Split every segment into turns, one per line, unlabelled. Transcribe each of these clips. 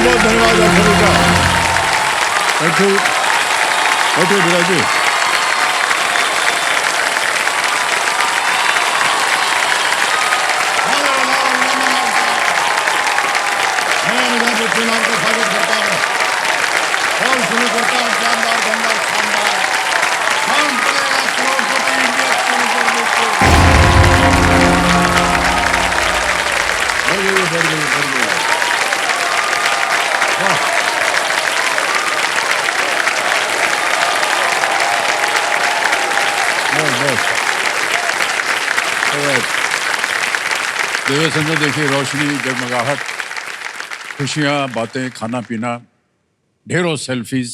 बहुत धन्यवाद आप सभी का। Thank you. बैठो विराज जी। मैं आपका स्वागत करता हूँ और शुरू करता हूँ शानदार शानदार शानदार कौन बनेगा करोड़पति इंडिया बढ़ गई। वाह, बस देवे संजय देखिए, रोशनी, जगमगाहट, खुशियाँ, बातें, खाना पीना, ढेरों सेल्फीज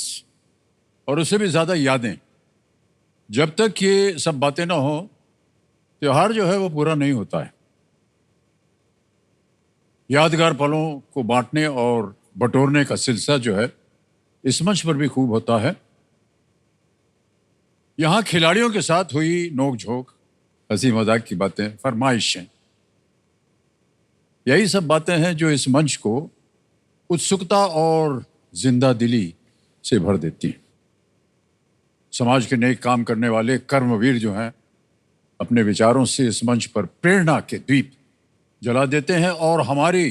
और उससे भी ज़्यादा यादें। जब तक ये सब बातें ना हो, त्योहार जो है वो पूरा नहीं होता है। यादगार पलों को बांटने और बटोरने का सिलसिला जो है इस मंच पर भी खूब होता है। यहाँ खिलाड़ियों के साथ हुई नोक-झोंक, हंसी मजाक की बातें, फरमाइशें, यही सब बातें हैं जो इस मंच को उत्सुकता और जिंदा दिली से भर देती हैं। समाज के नेक काम करने वाले कर्मवीर जो हैं अपने विचारों से इस मंच पर प्रेरणा के दीप जला देते हैं और हमारी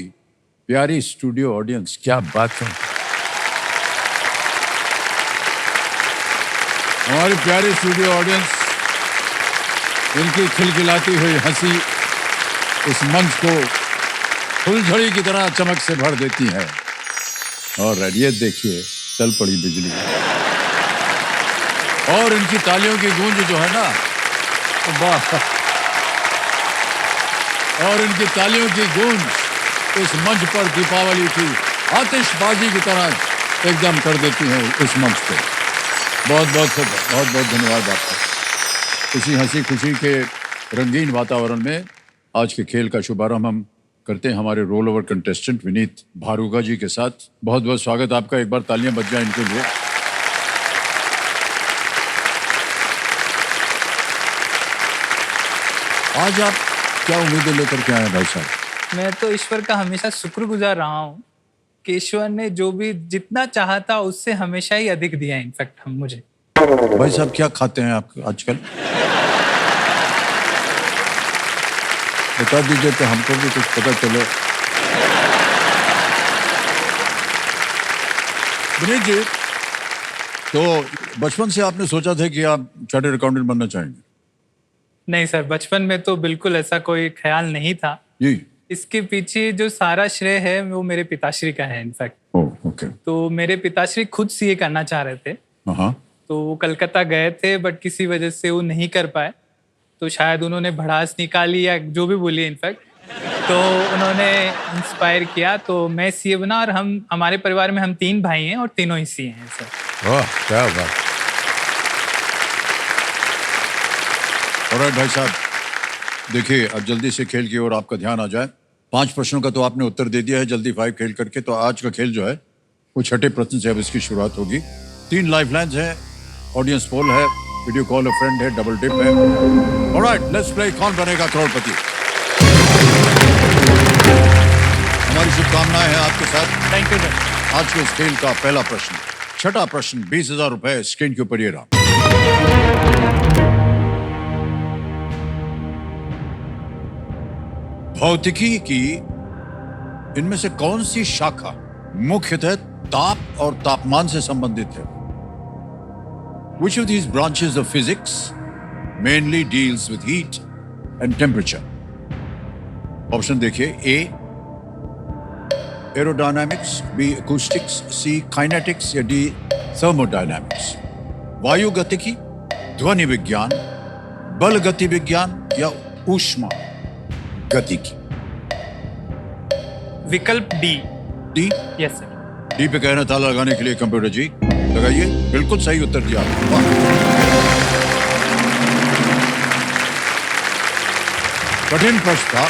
प्यारी स्टूडियो ऑडियंस, क्या बात है, हमारी प्यारी स्टूडियो ऑडियंस इनकी खिलखिलाती हुई हंसी इस मंच को फुलझड़ी की तरह चमक से भर देती है। और ये देखिए, चल पड़ी बिजली और इनकी तालियों की गूंज जो है ना, वाह, और इनकी तालियों की गूंज इस मंच पर दीपावली की आतिशबाजी की तरह एकदम कर देती है इस मंच पे। बहुत बहुत धन्यवाद आपका। इसी हंसी खुशी के रंगीन वातावरण में आज के खेल का शुभारंभ हम करते हैं हमारे रोल ओवर कंटेस्टेंट विनीत भारुगा जी के साथ। बहुत बहुत स्वागत आपका, एक बार तालियां बज जाएं इनके लिए। आज आप क्या उम्मीदें लेकर के आए हैं भाई साहब?
मैं तो ईश्वर का हमेशा शुक्रगुजार रहा हूँ कि ईश्वर ने जो भी जितना चाहा था उससे हमेशा ही अधिक दिया। इनफैक्ट हम मुझे।
भाई साहब क्या खाते हैं आप आजकल? बता दीजिए तो हमको भी कुछ पता चले। विनीत जी, तो बचपन से आपने सोचा था कि आप चार्टर्ड अकाउंटेंट बनना चाहेंगे?
नहीं सर, बचपन में तो बिल्कुल ऐसा कोई ख्याल नहीं था
जी।
इसके पीछे जो सारा श्रेय है वो मेरे पिताश्री का है इनफैक्ट।
ओके।
तो मेरे पिताश्री खुद सीए करना चाह रहे थे।
हाँ।
तो वो कलकत्ता गए थे बट किसी वजह से वो नहीं कर पाए। तो शायद उन्होंने भड़ास निकाली या जो भी बोलिए इनफैक्ट, तो उन्होंने इंस्पायर किया तो मैं सीए बना। और हमारे परिवार में हम 3 भाई हैं और तीनों ही सीए हैं सर।
वाह, क्या बात। ऑलराइट भाई साहब, देखिए अब जल्दी से खेल की ओर आपका ध्यान आ जाए। 5 प्रश्नों का तो आपने उत्तर दे दिया है जल्दी 5 खेल करके। तो आज का खेल जो है वो छठे प्रश्न से अब इसकी शुरुआत होगी। 3 लाइफलाइंस हैं, ऑडियंस पोल है, वीडियो कॉल अ फ्रेंड है, डबल टिप है। Alright, let's play Kaun Banega करोड़पति। हमारी शुभकामनाएं हैं आपके साथ।
Thank you sir.
आज के इस खेल का पहला प्रश्न, छठा प्रश्न, 20,000 रुपए स्क्रीन के ऊपर ये रहा। भौतिकी की इनमें से कौन सी शाखा मुख्यतः ताप और तापमान से संबंधित है? Which of these branches of physics mainly deals with heat and temperature? Option देखिए, A aerodynamics, B acoustics, C kinetics या D thermodynamics। वायु गतिकी, ध्वनि विज्ञान, बल गति विज्ञान या ऊष्मा गतिकी।
विकल्प D.
D?
Yes sir.
D पे कहना ताला लगाने के लिए कंप्यूटर जी लगाइए। बिल्कुल सही उत्तर दिया। वाह, कठिन प्रश्न था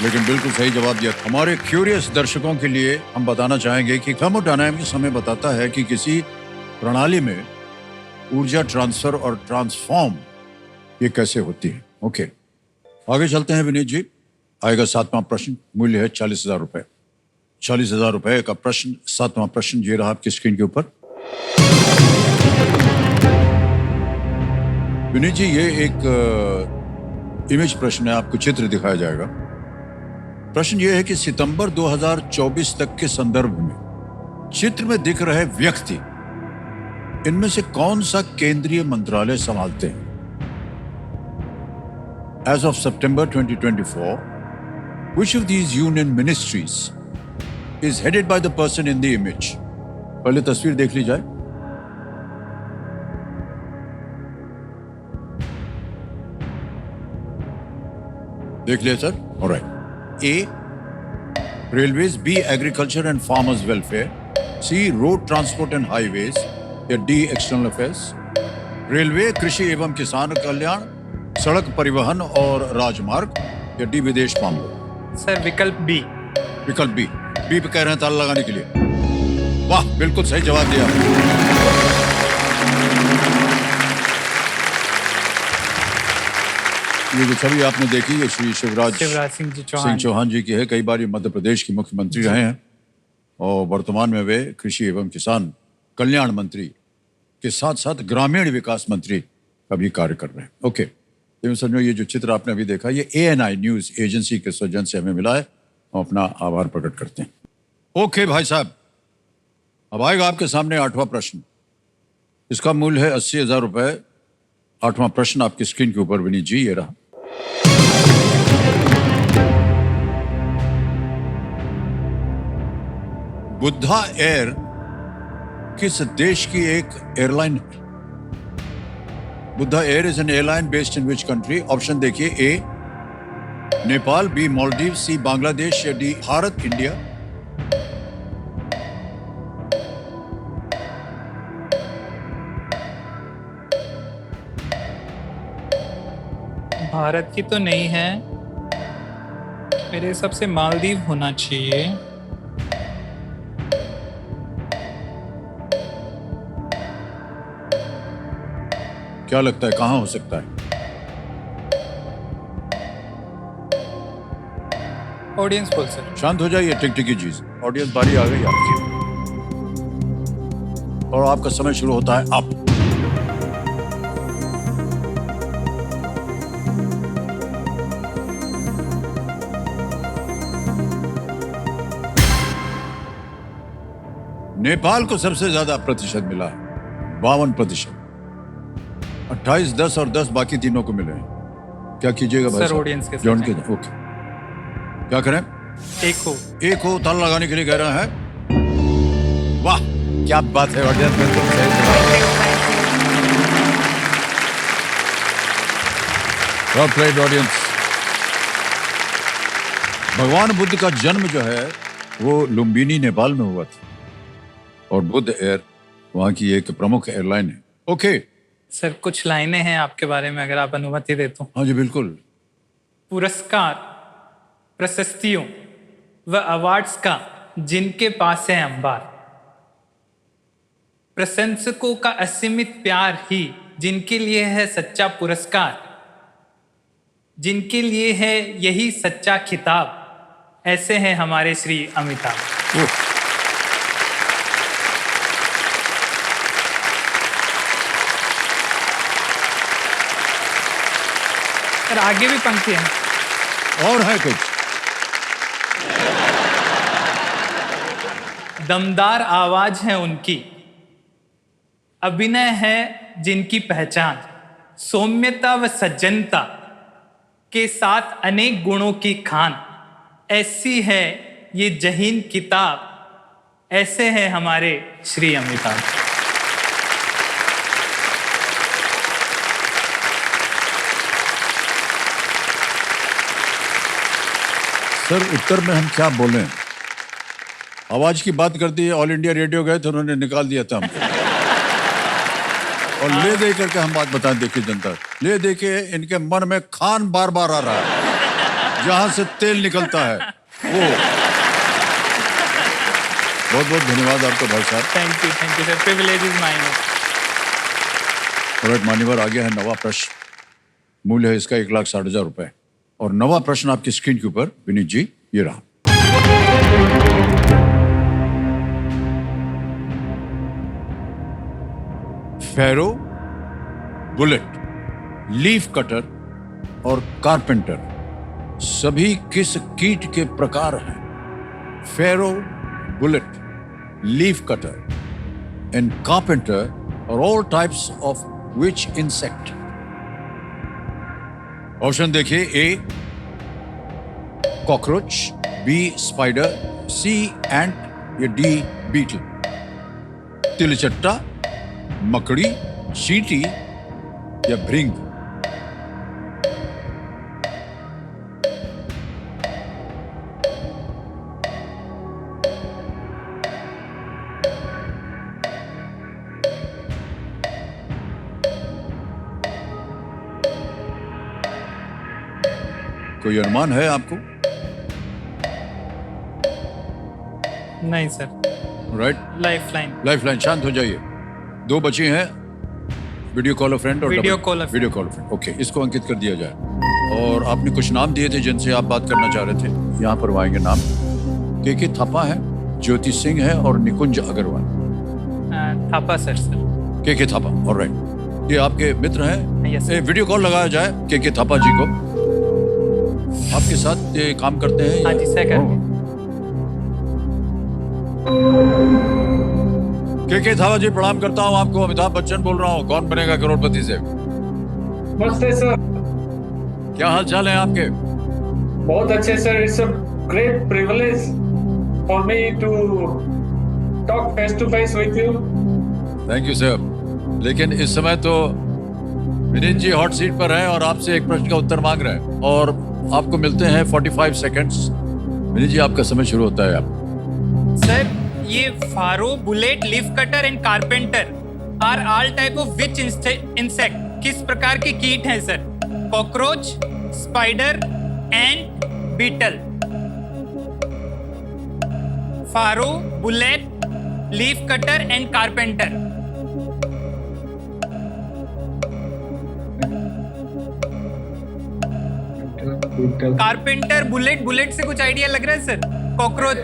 लेकिन बिल्कुल सही जवाब दिया। हमारे क्यूरियस दर्शकों के लिए हम बताना चाहेंगे कि थर्मोडायनामिक्स हमें बताता है कि किसी प्रणाली में ऊर्जा ट्रांसफर और ट्रांसफॉर्म ये कैसे होती है। ओके, आगे चलते हैं विनीत जी। आएगा 7वां प्रश्न, मूल्य है 40,000 रुपए। 40,000 रुपए का प्रश्न, 7वां प्रश्न ये रहा आपकी स्क्रीन के ऊपर। विनीत जी, ये एक इमेज प्रश्न है, आपको चित्र दिखाया जाएगा। प्रश्न ये है कि सितंबर 2024 तक के संदर्भ में चित्र में दिख रहे व्यक्ति इनमें से कौन सा केंद्रीय मंत्रालय संभालते हैं? As of September 2024, which of these union ministries is headed by the person in the image? पहले तस्वीर देख ली जाए। देख लिया sir? Alright. A. Railways. B. Agriculture and Farmers Welfare. C. Road Transport and Highways. या D. External Affairs. रेलवे, कृषि एवं किसान कल्याण, सड़क परिवहन और राजमार्ग, या डी विदेश मामले?
सर विकल्प बी।
विकल्प बी। बी पे कह रहे हैं ताला लगाने के लिए। वाह, बिल्कुल सही जवाब दिया। ये जो छवि आपने देखी ये श्री शिवराज सिंह चौहान जी की है। कई बार ये मध्य प्रदेश के मुख्यमंत्री रहे हैं और वर्तमान में वे कृषि एवं किसान कल्याण मंत्री के साथ साथ ग्रामीण विकास मंत्री का भी कार्य कर रहे हैं। ओके, तो समझो ये जो चित्र आपने अभी देखा ये ANI न्यूज एजेंसी के सौजन्य से हमें मिला है। हम अपना आभार प्रकट करते हैं। ओके भाई साहब, अब आएगा आपके सामने 8वां प्रश्न। इसका मूल्य है 80,000 रुपए। 8वां प्रश्न आपकी स्क्रीन के ऊपर विनीत जी ये रहा। बुद्धा एयर किस देश की एक एयरलाइन है? Buddha air is an airline based in which country? Option देखिए। ए नेपाल, बी मालदीव, सी बांग्लादेश, या डी भारत इंडिया?
भारत की तो नहीं है, मेरे हिसाब से मालदीव होना चाहिए।
क्या लगता है कहां हो सकता है?
ऑडियंस बोल सर।
शांत हो जाइए, टिकटिकी चीज। ऑडियंस बारी आ गई आपकी और आपका समय शुरू होता है अब। नेपाल को सबसे ज्यादा प्रतिशत मिला है, 52%। 28, 10 और 10 बाकी तीनों को मिले हैं। क्या कीजिएगा भाई
सर?
साहब
ऑडियंस के
जॉन के ओके, क्या करें? एक हो ताला लगाने के लिए कह रहा है। वाह, क्या बात है। ऑडियंस में तो वेल प्लेड ऑडियंस। भगवान बुद्ध का जन्म जो है वो लुम्बिनी नेपाल में हुआ था और बुद्ध एयर वहां की एक प्रमुख एयरलाइन है। ओके
सर, कुछ लाइनें हैं आपके बारे में अगर आप अनुमति दे तो।
हाँ जी बिल्कुल।
पुरस्कार, प्रशस्तियों व अवार्ड्स का जिनके पास है अंबार, प्रशंसकों का असीमित प्यार ही जिनके लिए है सच्चा पुरस्कार, जिनके लिए है यही सच्चा खिताब, ऐसे हैं हमारे श्री अमिताभ। सर आगे भी पंक्ति है
और है कुछ?
दमदार आवाज है उनकी, अभिनय है जिनकी पहचान, सौम्यता व सज्जनता के साथ अनेक गुणों की खान, ऐसी है ये जहीन किताब, ऐसे हैं हमारे श्री अमिताभ।
सर उत्तर में हम क्या बोलें? आवाज की बात करती है, ऑल इंडिया रेडियो गए थे, उन्होंने निकाल दिया था हमको। और ले दे करके हम बात बताएं, देखिए जनता, ले दे के इनके मन में खान बार बार आ रहा है जहां से तेल निकलता है वो। बहुत बहुत धन्यवाद आपको भाई साहब।
Thank you sir, privilege is mine.
मान्यवर, आ गया है नवा प्रश्न। मूल्य है इसका 1,60,000 रुपए। और नवा प्रश्न आपकी स्क्रीन के ऊपर विनीत जी ये रहा। फेरो, बुलेट, लीफ कटर और कारपेंटर सभी किस कीट के प्रकार हैं? Pharaoh, bullet, leaf cutter and carpenter are all types of which insect? Option देखिए, A cockroach, B spider, C ant या डी बीटल। तिलचट्टा, मकड़ी, चींटी या भृंग? कोई अनुमान है आपको?
नहीं सर।
Right,
lifeline.
लाइफलाइन। शांत हो जाइए, दो बचे हैं, वीडियो कॉल अ फ्रेंड और
video call a
video call a friend. Okay, इसको अंकित कर दिया जाए। और आपने कुछ नाम दिए थे जिनसे आप बात करना चाह रहे थे, यहाँ पर आएंगे नाम। के थापा है, ज्योति सिंह है और निकुंज अग्रवाल।
थापा सर।
के थापा, ऑलराइट। ये आपके मित्र हैं?
यस।
वीडियो कॉल लगाया जाए के थापा जी को। आपके साथ ये काम करते हैं?
हाँ जी सर, करते
के थापा जी, प्रणाम करता हूँ आपको। अमिताभ बच्चन बोल रहा हूँ, कौन बनेगा करोड़पति से।
नमस्ते सर।
क्या हाल चाल है आपके?
बहुत अच्छे sir. It's a great privilege for me to talk face to face with you.
Thank you sir. लेकिन इस समय तो विनीत जी हॉट सीट पर हैं और आपसे एक प्रश्न का उत्तर मांग रहे हैं और आपको मिलते हैं 45 सेकंड्स। विनीत जी, आपका समय शुरू होता है। आप
सर, ये pharaoh, bullet, leaf cutter and carpenter are all type of which insect? किस प्रकार के कीट हैं sir? Cockroach, spider and beetle. Pharaoh, bullet, leaf cutter and carpenter. Carpenter, bullet से कुछ आइडिया लग रहा है सर? कॉकरोच?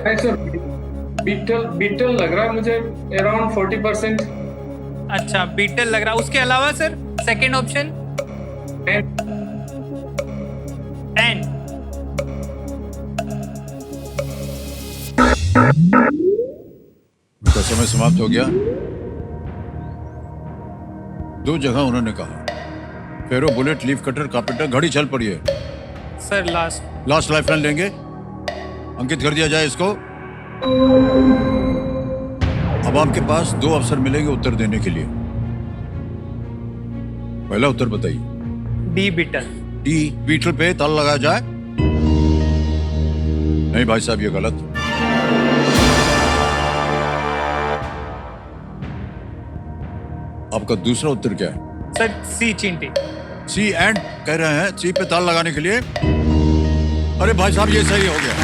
बीटल लग रहा है मुझे, अराउंड 40%।
अच्छा, बीटल लग रहा है। उसके अलावा सर सेकंड ऑप्शन? एंड।
उनका समय समाप्त हो गया। दो जगह उन्होंने कहा, फेरो, बुलेट, लीफ कटर, कारपेंटर। घड़ी चल पड़ी है
सर। लास्ट
लाइफलाइन लेंगे, अंकित कर दिया जाए इसको। अब आपके पास दो अवसर मिलेंगे उत्तर देने के लिए। पहला उत्तर बताइए।
D beetle.
डी बीटल पे ताला लगाया जाए? नहीं भाई साहब, ये गलत। आपका दूसरा उत्तर क्या है?
सर, सी चींटी।
सी एंड कह रहे हैं, सी पे ताला लगाने के लिए। अरे भाई साहब, ये सही हो गया।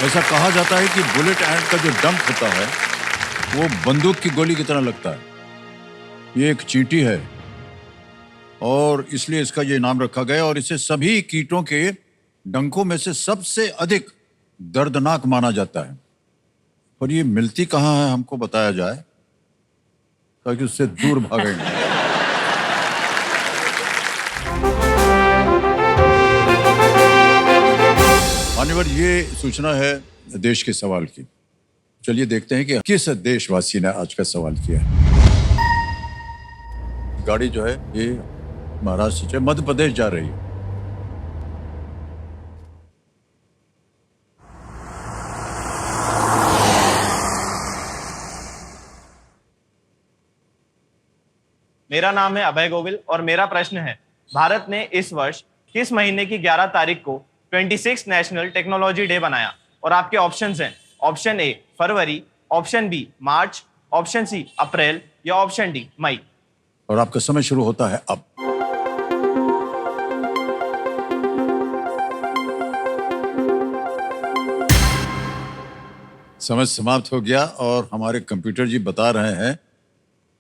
ऐसा कहा जाता है कि बुलेट एंड का जो डंप होता है वो बंदूक की गोली की तरह लगता है। ये एक चींटी है और इसलिए इसका ये नाम रखा गया और इसे सभी कीटों के डंकों में से सबसे अधिक दर्दनाक माना जाता है। और ये मिलती कहाँ है, हमको बताया जाए ताकि उससे दूर भागेंगे। मान्यवर, ये सूचना है देश के सवाल की। चलिए देखते हैं कि किस देशवासी ने आज का सवाल किया है। गाड़ी जो है ये महाराष्ट्र से मध्य प्रदेश जा रही है।
मेरा नाम है अभय गोविल और मेरा प्रश्न है, भारत ने इस वर्ष किस महीने की 11 तारीख को 26 नेशनल टेक्नोलॉजी डे बनाया? और आपके ऑप्शंस हैं, ऑप्शन ए फरवरी, ऑप्शन बी मार्च, ऑप्शन सी अप्रैल या ऑप्शन डी मई।
और आपका समय शुरू होता है अब। समय समाप्त हो गया और हमारे कंप्यूटर जी बता रहे हैं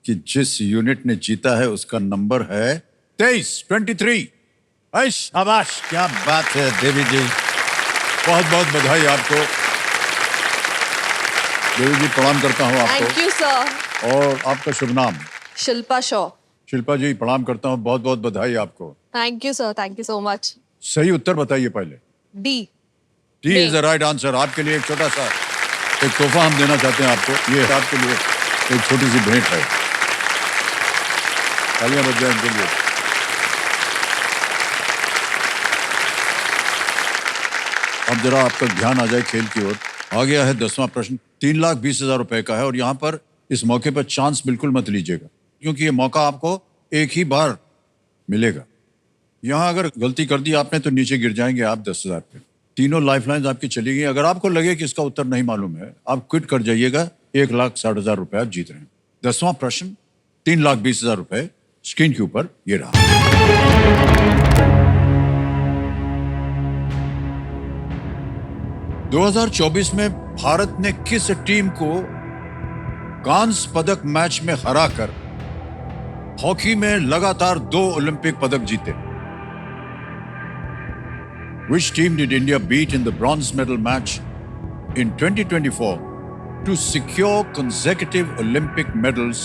कि जिस यूनिट ने जीता है उसका नंबर है 23। शाबाश, क्या बात है देवी जी, बहुत बहुत बधाई आपको। देवी जी प्रणाम करता हूँ
थैंक
आपको।
You sir.
और आपका शुभ नाम?
शिल्पा शॉ।
शिल्पा जी प्रणाम करता हूँ, बहुत बहुत बधाई आपको।
Thank you sir, thank you so much.
सही उत्तर बताइए पहले।
D.
T is the right answer. आपके लिए एक छोटा सा एक तोहफा हम देना चाहते हैं आपको। ये आपके लिए एक छोटी सी भेंट है। तालियां बज जाए इनके लिए। अब जरा आपका ध्यान आ जाए खेल की ओर। आ गया है 10वां प्रश्न। 3,20,000 रुपए का है और यहाँ पर इस मौके पर चांस बिल्कुल मत लीजिएगा, क्योंकि ये मौका आपको एक ही बार मिलेगा। यहाँ अगर गलती कर दी आपने तो नीचे गिर जाएंगे आप 10,000 पे। तीनों लाइफलाइंस आपकी चली गई। अगर आपको लगे कि इसका उत्तर नहीं मालूम है, आप क्विट कर जाइएगा। 1,60,000 रुपए आप जीत रहे हैं। 10वां प्रश्न, 3,20,000 रुपए स्क्रीन के ऊपर ये रहा। 2024 में भारत ने किस टीम को कांस्य पदक मैच में हराकर हॉकी में लगातार 2 ओलंपिक पदक जीते? Which team did India beat in the bronze medal match in 2024 to secure consecutive Olympic medals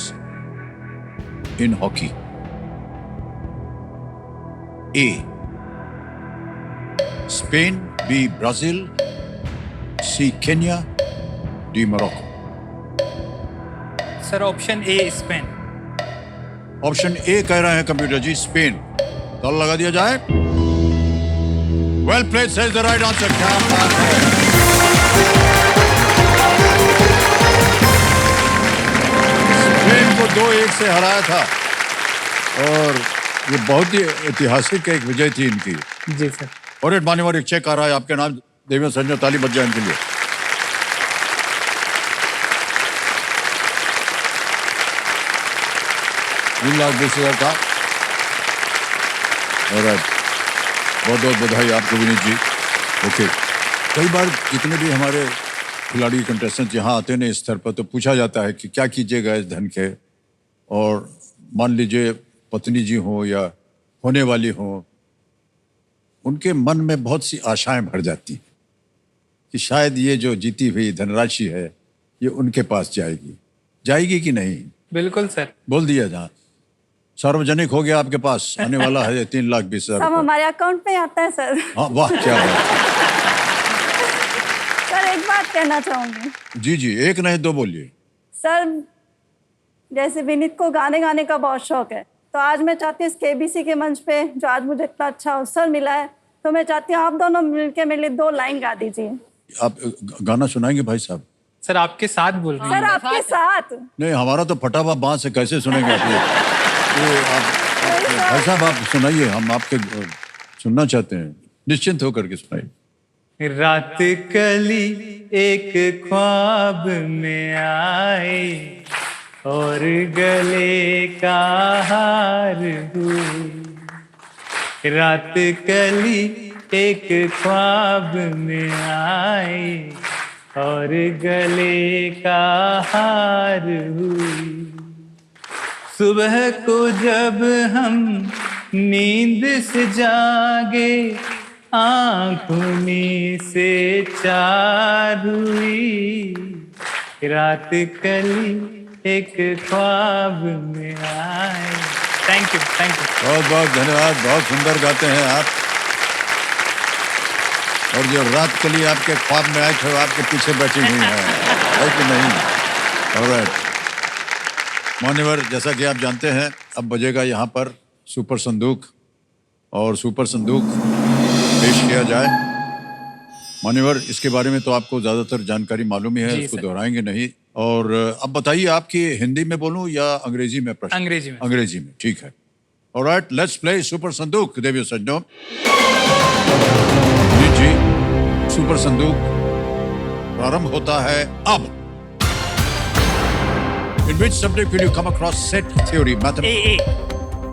in hockey? A. Spain, B. Brazil, C. Kenya, D. Morocco.
Sir option A Spain.
Option A कह रहे हैं computer जी, Spain. ताला लगा दिया जाए। Well played says the right answer. क्या बात है। स्पेन को 2-1 से हराया था और ये बहुत ही ऐतिहासिक एक विजय थी इनकी।
जी सर।
और एक मान्यवर एक चेक आ रहा है आपके नाम। देवियों संजय, ताली बज जाए इनके लिए। $3,20,000 का। ऑलराइट, बहुत बहुत बधाई आपको विनीत जी। ओके, कई बार जितने भी हमारे खिलाड़ी कंटेस्टेंट यहाँ आते हैं इस स्तर पर, तो पूछा जाता है कि क्या कीजिएगा इस धन के। और मान लीजिए पत्नी जी हो या होने वाली हो, उनके मन में बहुत सी आशाएं भर जाती कि शायद ये जो जीती हुई धनराशि है ये उनके पास जाएगी। जाएगी कि नहीं?
बिल्कुल सर।
बोल दिया जहाँ सार्वजनिक हो गया आपके पास आने वाला है 3,20,000
सब हमारे अकाउंट में आता है सर।
हाँ वाह, क्या बात।
सर एक बात कहना चाहूंगी।
जी जी, एक नहीं दो बोलिए।
सर जैसे विनीत को गाने गाने का बहुत शौक है, तो आज मैं चाहती हूँ इस केबीसी के मंच पे जो आज मुझे इतना अच्छा अवसर मिला है, तो मैं चाहती हूँ आप दोनों मिलके मेरे लिए 2 लाइन गा दीजिए।
आप गाना सुनाएंगे भाई साहब?
सर आपके साथ बोल रही
सर
हूँ।
आपके साथ।
नहीं, हमारा तो फटा हुआ बांस है, कैसे सुनेंगे आप ये भाई साहब आप सुनाइए, हम आपके सुनना चाहते हैं। निश्चिंत होकर के सुनाइए।
रात कली एक ख्वाब में आए और गले का हार हुई। रात कली एक ख्वाब में आए और गले का हार हुई। सुबह को जब हम नींद से जागे, आँखों में से चार हुई। रात कली एक ख्वाब में आए। Thank you, thank you.
बहुत बहुत धन्यवाद, बहुत सुंदर गाते हैं आप। और जो रात के लिए आपके ख्वाब में आए थे, आपके पीछे बैठी हुई है कि नहीं? ऑलराइट मान्यवर, जैसा कि आप जानते हैं अब बजेगा यहाँ पर सुपर संदूक, और सुपर संदूक पेश किया जाए। मान्यवर, इसके बारे में तो आपको ज्यादातर जानकारी मालूम ही है, इसको दोहराएंगे नहीं। और अब बताइए, आपकी हिंदी में बोलूं या अंग्रेजी में प्रश्न?
अंग्रेजी में।
अंग्रेजी में, ठीक है। ऑलराइट, लेट्स प्ले सुपर संदूक। देवियों सज्जनों, जी सुपर संदूक प्रारंभ होता है अब। In which subject will you come across set theory? Mathematics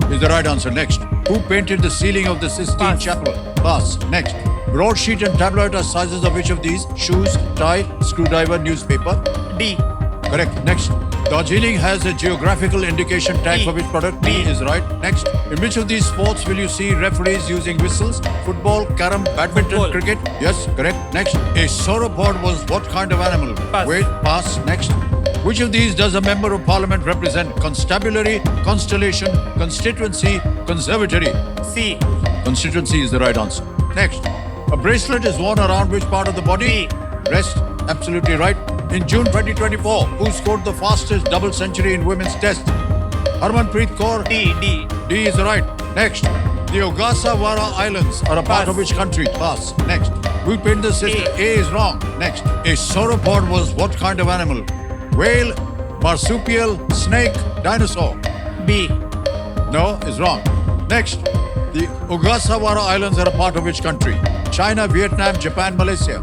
is the right answer. Next, who painted the ceiling of the Sistine Chapel? Pass. Next, broadsheet and tabloid are sizes of which of these? Shoes, tie, screwdriver, newspaper.
D.
Correct. Next, Darjeeling has a geographical indication tag
B.
for which product?
B.
Is right. Next. In which of these sports will you see referees using whistles? Football, carom, badminton,
Football.
cricket? Yes, correct. Next. A sauropod was what kind of animal?
Pass.
Wait, pass. Next. Which of these does a member of parliament represent? Constabulary, constellation, constituency, conservatory?
C.
Constituency is the right answer. Next. A bracelet is worn around which part of the body? Breast. Absolutely right. In June 2024, who scored the fastest double century in women's test? Harmanpreet Kaur.
D. D.
D is right. Next. The Ogasawara Islands are a part
Pass.
of which country? Pass. Next. We pinned the system. A is wrong. Next. A sauropod was what kind of animal? Whale, marsupial, snake, dinosaur?
B.
No, is wrong. Next. The Ogasawara Islands are a part of which country? China, Vietnam, Japan, Malaysia.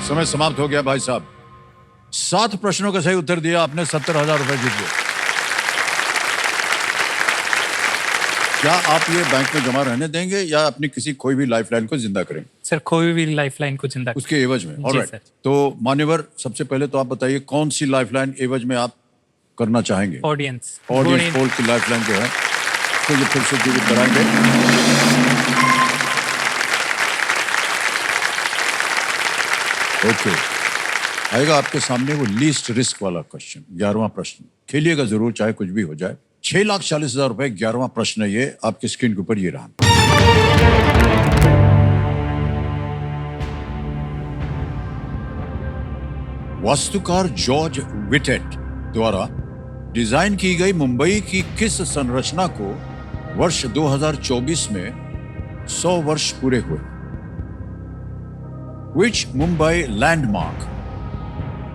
समय समाप्त हो गया भाई साहब। 7 प्रश्नों का सही उत्तर दिया आपने, 70,000 रुपए जीत गए। क्या आप ये बैंक में जमा रहने देंगे या अपनी किसी कोई भी लाइफलाइन को जिंदा करेंगे?
सर कोई भी लाइफलाइन को जिंदा
उसके एवज में।
जी,
ऑलराइट।
सर।
तो मान्यवर, सबसे पहले तो आप बताइए कौन सी लाइफलाइन एवज में आप करना चाहेंगे?
ऑडियंस
ऑडियंस पोल की लाइफलाइन जो है तो ये फिर से जीवित कराएंगे। ओके, आएगा आपके सामने वो लीस्ट रिस्क वाला क्वेश्चन, 11वां प्रश्न। खेलिएगा जरूर, चाहे कुछ भी हो जाए। 6,40,000 रुपए, 11वां प्रश्न है ये, आपके स्क्रीन के ऊपर ये रहा। वास्तुकार जॉर्ज विटेट द्वारा डिजाइन की गई मुंबई की किस संरचना को वर्ष 2024 में 100 वर्ष पूरे हुए? Which Mumbai landmark,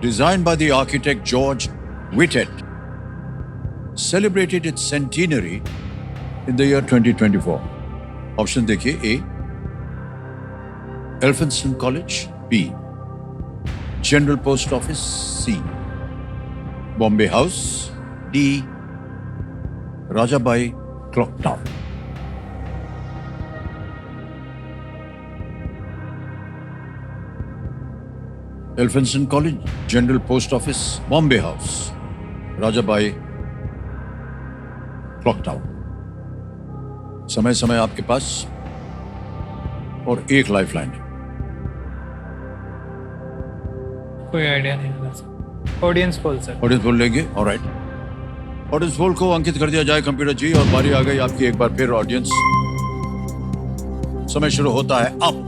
designed by the architect George Whitted, celebrated its centenary in the year 2024? Option देखिए: A. Elphinstone College, B. General Post Office, C. Bombay House, D. Rajabai Clock Tower. Elphinstone College, General Post Office, Bombay House, Rajabai Clock Tower. समय समय आपके पास और एक lifeline है।
कोई idea नहीं लगा sir. Audience poll sir.
Audience poll लेंगे, ऑलराइट। ऑडियंस पोल को अंकित कर दिया जाए कंप्यूटर जी, और बारी आ गई आपकी एक बार फिर ऑडियंस। समय शुरू होता है अब।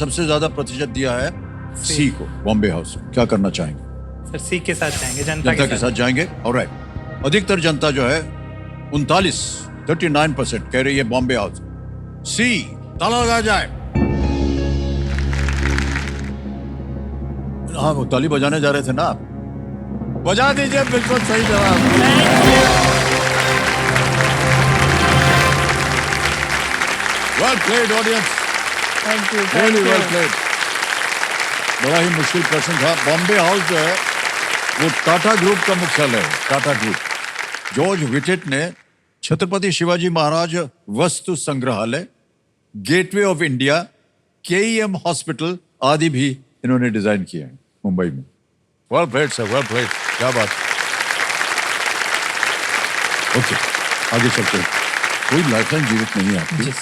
सबसे ज्यादा प्रतिशत दिया है सी को, बॉम्बे हाउस। क्या करना चाहेंगे?
सर सी के साथ जाएंगे, जनता
के साथ जाएंगे। ऑलराइट। अधिकतर जनता जो है 39% कह रही है बॉम्बे हाउस। सी, ताला लगाया जाए। हाँ, वो ताली बजाने जा रहे थे ना आप, बजा दीजिए। बिल्कुल सही जवाब। Well played audience,
thank you.
Really well played. बड़ा ही मुश्किल प्रश्न था। बॉम्बे हाउस जो है वो टाटा ग्रुप का मुख्यालय है। टाटा ग्रुप। जॉर्ज विटेट ने छत्रपति शिवाजी महाराज वस्तु संग्रहालय, gateway of India, KEM hospital आदि भी इन्होंने डिजाइन किए हैं मुंबई में। Well played sir, well played. क्या बात। ओके, आगे चलते हैं। कोई लाइफलाइन जीवित नहीं है आपकी।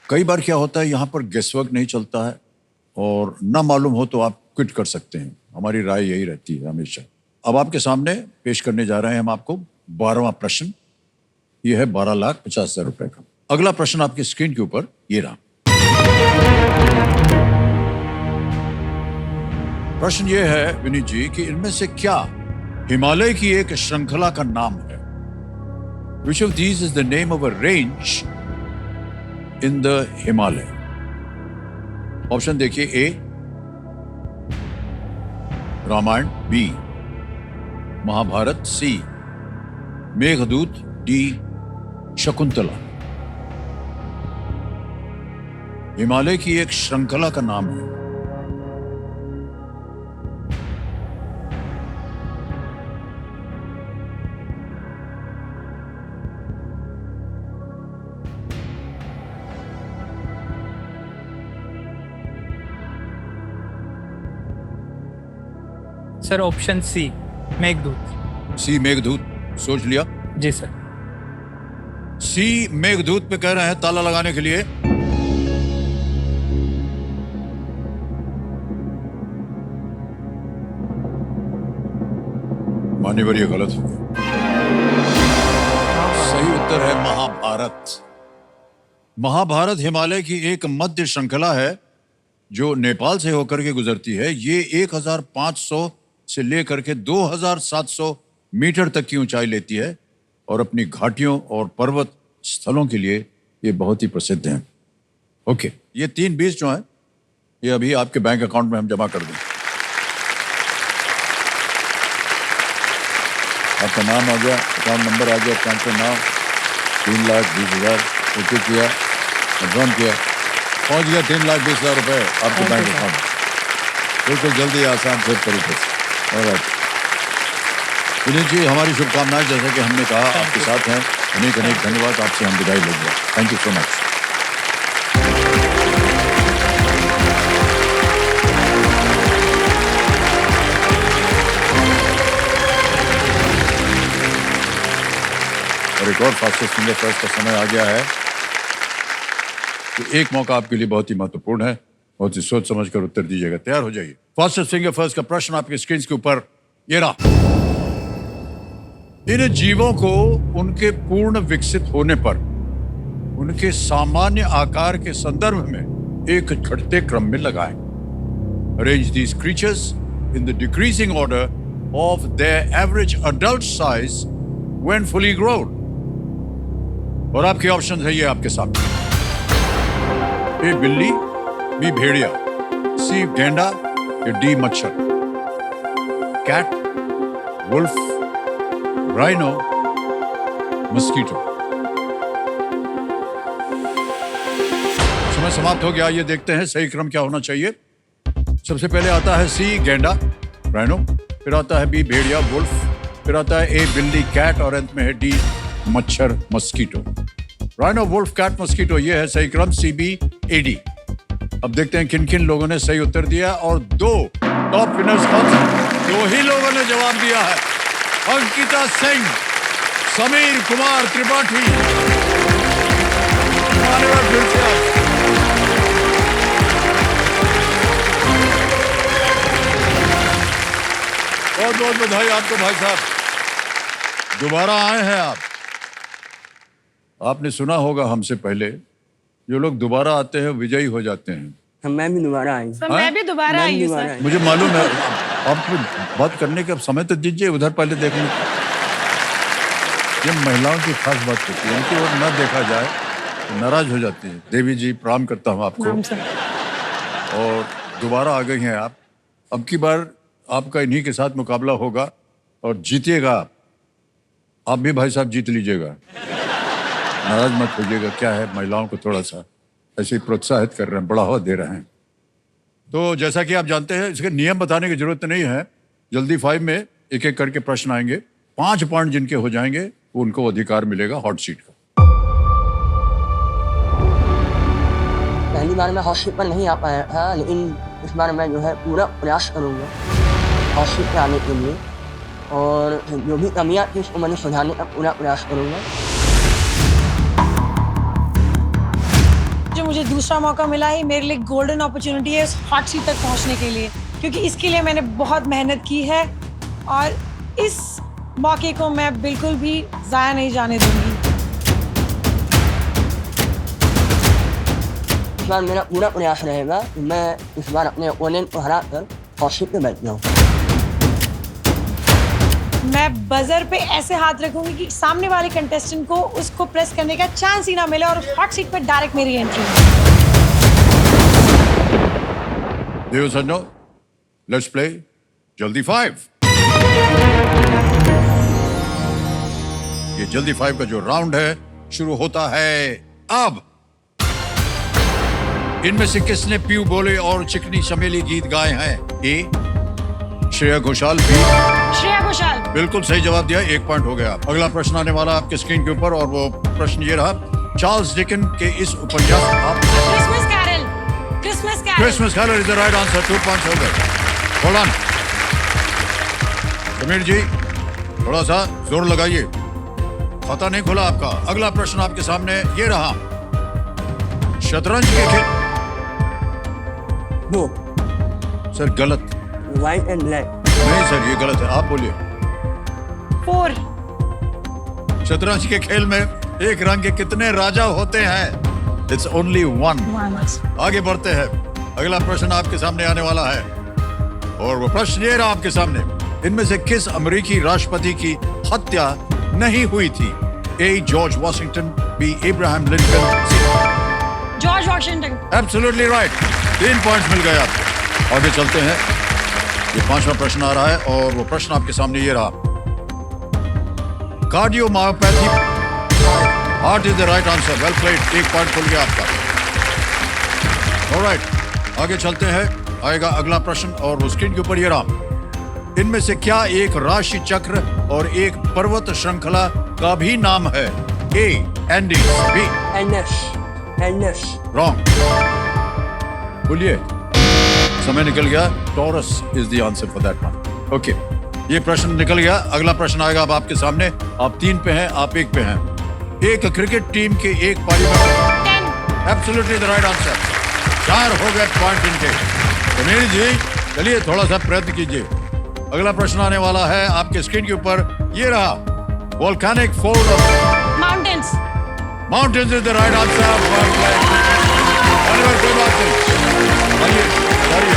कई बार क्या होता है, यहाँ पर गेसवर्क नहीं चलता है और ना मालूम हो तो आप क्विट कर सकते हैं। हमारी राय यही रहती है हमेशा। अब आपके सामने पेश करने जा रहे हैं हम आपको 12वां प्रश्न। ये है 12,50,000 रुपए का। अगला प्रश्न आपकी स्क्रीन के ऊपर ये रहा। प्रश्न ये है विनीत जी कि इनमें से क्या हिमालय की एक श्रृंखला का नाम है? Which of these is the name of a range in the Himalaya? Option देखिए: A Ramayan, B Mahabharat, C Meghdoot, D Shakuntala. Himalaya की एक श्रृंखला का नाम है।
Sir option C, Meghdoot.
C Meghdoot, सोच लिया?
जी सर।
सी मेघदूत पे कह रहे हैं ताला लगाने के लिए। मान्यवर ये गलत हो गया। सही उत्तर है महाभारत। महाभारत हिमालय की एक मध्य श्रृंखला है जो नेपाल से होकर के गुजरती है। ये 1500 से लेकर के 2700 मीटर तक की ऊंचाई लेती है और अपनी घाटियों और पर्वत स्थलों के लिए ये बहुत ही प्रसिद्ध हैं। ओके, ये 3 बीज जो हैं ये अभी आपके बैंक अकाउंट में हम जमा कर दें। आपका नाम आ गया, अकाउंट नंबर आ गया, अकाउंट का नाम, 3,20,000 ओके किया, कंफर्म किया, पहुंच गया 3,20,000 रुपए आपके बैंक अकाउंट। बिल्कुल जल्दी आसान से तरीके से। और विनीत जी, हमारी शुभकामनाएं। जैसा कि हमने कहा आपके साथ हैं। अनेक अनेक धन्यवाद। आपसे हम विदाई लेंगे। Thank you so much. और एक और फास्टेस्ट फिंगर फर्स्ट का समय आ गया है। तो एक मौका आपके लिए बहुत ही महत्वपूर्ण है। बहुत ही सोच समझ कर उत्तर दीजिएगा। तैयार हो जाइए। फास्टेस्ट फिंगर फर्स्ट का प्रश्न आपके स्क्रीन के ऊपर ये रहा। इन जीवों को उनके पूर्ण विकसित होने पर उनके सामान्य आकार के संदर्भ में एक घटते क्रम में लगाएं। Arrange these creatures in the decreasing order of their average adult size when fully grown. और आपके ऑप्शन है ये आपके सामने। ए बिल्ली, बी भेड़िया, सी गेंडा, या डी मच्छर। Cat, wolf, rhino, mosquito. समय समाप्त हो गया। ये देखते हैं सही क्रम क्या होना चाहिए। सबसे पहले आता है सी गेंडा, राइनो, फिर आता है बी भेड़िया, वुल्फ, फिर आता है ए बिल्ली, कैट, और अंत में है डी मच्छर, mosquito. Rhino, wolf, cat, mosquito, ये है सही क्रम, CBAD। अब देखते हैं किन किन लोगों ने सही उत्तर दिया और 2 टॉप विनर्स कौन से? 2 ही लोगों ने जवाब दिया है। अंकिता सिंह, समीर कुमार त्रिपाठी। फिर से आप बहुत बहुत बधाई आपको भाई साहब। दोबारा आए हैं आप। आपने सुना होगा हमसे पहले, जो लोग दोबारा आते हैं विजयी हो जाते हैं।
मैं भी दोबारा आई।
सर मैं भी दोबारा आई हूँ सर।
मुझे मालूम है। आपको बात करने का समय तो दीजिए, उधर पहले देखने। ये महिलाओं की खास बात होती है, उनकी ओर न देखा जाए तो नाराज हो जाती है। देवी जी, प्रणाम करता हूँ आपको। और दोबारा आ गई हैं आप। अब की बार आपका इन्हीं के साथ मुकाबला होगा और जीतिएगा आप। आप भी भाई साहब जीत लीजिएगा, नाराज मत होइएगा। क्या है, महिलाओं को थोड़ा सा ऐसे प्रोत्साहित कर रहे हैं, बढ़ावा दे रहे हैं। तो जैसा कि आप जानते हैं, इसके नियम बताने की जरूरत नहीं है। जल्दी 5 में एक एक करके प्रश्न आएंगे। 5 पॉइंट जिनके हो जाएंगे उनको अधिकार मिलेगा हॉट सीट का।
पहली बार मैं हॉट सीट पर नहीं आ पाया था, लेकिन इस बार मैं जो है पूरा प्रयास करूंगा हॉट सीट पर आने के लिए, और जो भी कमियां थी उसको मैंने सुधारने का पूरा प्रयास करूंगा।
जो मुझे दूसरा मौका मिला है, मेरे लिए गोल्डन अपॉर्चुनिटी है इस हॉट सीट तक पहुंचने के लिए, क्योंकि इसके लिए मैंने बहुत मेहनत की है और इस मौके को मैं बिल्कुल भी ज़ाया नहीं जाने दूंगी।
इस बार मेरा पूरा प्रयास रहेगा कि मैं इस बार अपने ओपोनेंट को हरा कर हॉट सीट पे बैठ जाऊँ।
मैं बजर पे ऐसे हाथ रखूंगी कि सामने वाले कंटेस्टेंट को उसको प्रेस करने का चांस ही ना मिले और हॉट सीट पे डायरेक्ट मेरी एंट्री हो।
देव संजो, लेट्स प्ले जल्दी 5। ये जल्दी 5 का जो राउंड है शुरू होता है अब। इनमें से किसने पीयू बोले और चिकनी चमेली गीत गाए हैं? ए श्रेया घोषाल, बी
श्रेया घोषाल।
बिल्कुल सही जवाब दिया, 1 पॉइंट हो गया। अगला प्रश्न आने वाला आपके स्क्रीन के ऊपर और वो प्रश्न ये रहा। चार्ल्स डिकेंस के इस उपन्यास
Christmas Carol. Christmas Carol.
Christmas Carol is the right answer. 2 points हो गए। Hold on. समीर जी थोड़ा सा जोर लगाइए, खाता नहीं खुला आपका। अगला प्रश्न आपके सामने ये रहा, शतरंज के खेल।
दो
सर गलत।
White and black.
नहीं सर ये गलत है, आप बोलिए।
4
शतरंज के खेल में एक रंग के कितने राजा होते हैं? It's only one. आगे बढ़ते हैं, अगला प्रश्न आपके सामने आने वाला है और वो प्रश्न ये रहा आपके सामने, इनमें से किस अमेरिकी राष्ट्रपति की हत्या नहीं हुई थी? A George Washington, B Abraham Lincoln,
George Washington.
Absolutely right. 3 points मिल गए आपको। आगे चलते हैं, ये 5वां प्रश्न आ रहा है और वो प्रश्न आपके सामने ये रहा, cardiomyopathy, heart is the right answer. Well played, 1 point खुल गया आपका। ऑलराइट, आगे चलते हैं, आएगा अगला प्रश्न और वो स्क्रीन के ऊपर ये रहा, इनमें से क्या एक राशि चक्र और एक पर्वत श्रृंखला का भी नाम है? ए एंडीज, बी
एंडस।
रॉन्ग। बोलिए, समय निकल गया। Taurus is the answer for that one. Okay, ये प्रश्न निकल गया। अगला प्रश्न आएगा अब आपके सामने, आप 3 पे हैं, आप 1 पे हैं। एक क्रिकेट टीम के एक पारी में, एब्सोल्युटली द राइट आंसर। 4 हो गए पॉइंट इनके। सुनील जी चलिए थोड़ा सा प्रयत्न कीजिए। अगला प्रश्न आने वाला है आपके स्क्रीन के ऊपर, ये रहा, volcanic fold of
mountains.
Mountains is the right answer. कोई बात नहीं, आइए आइए।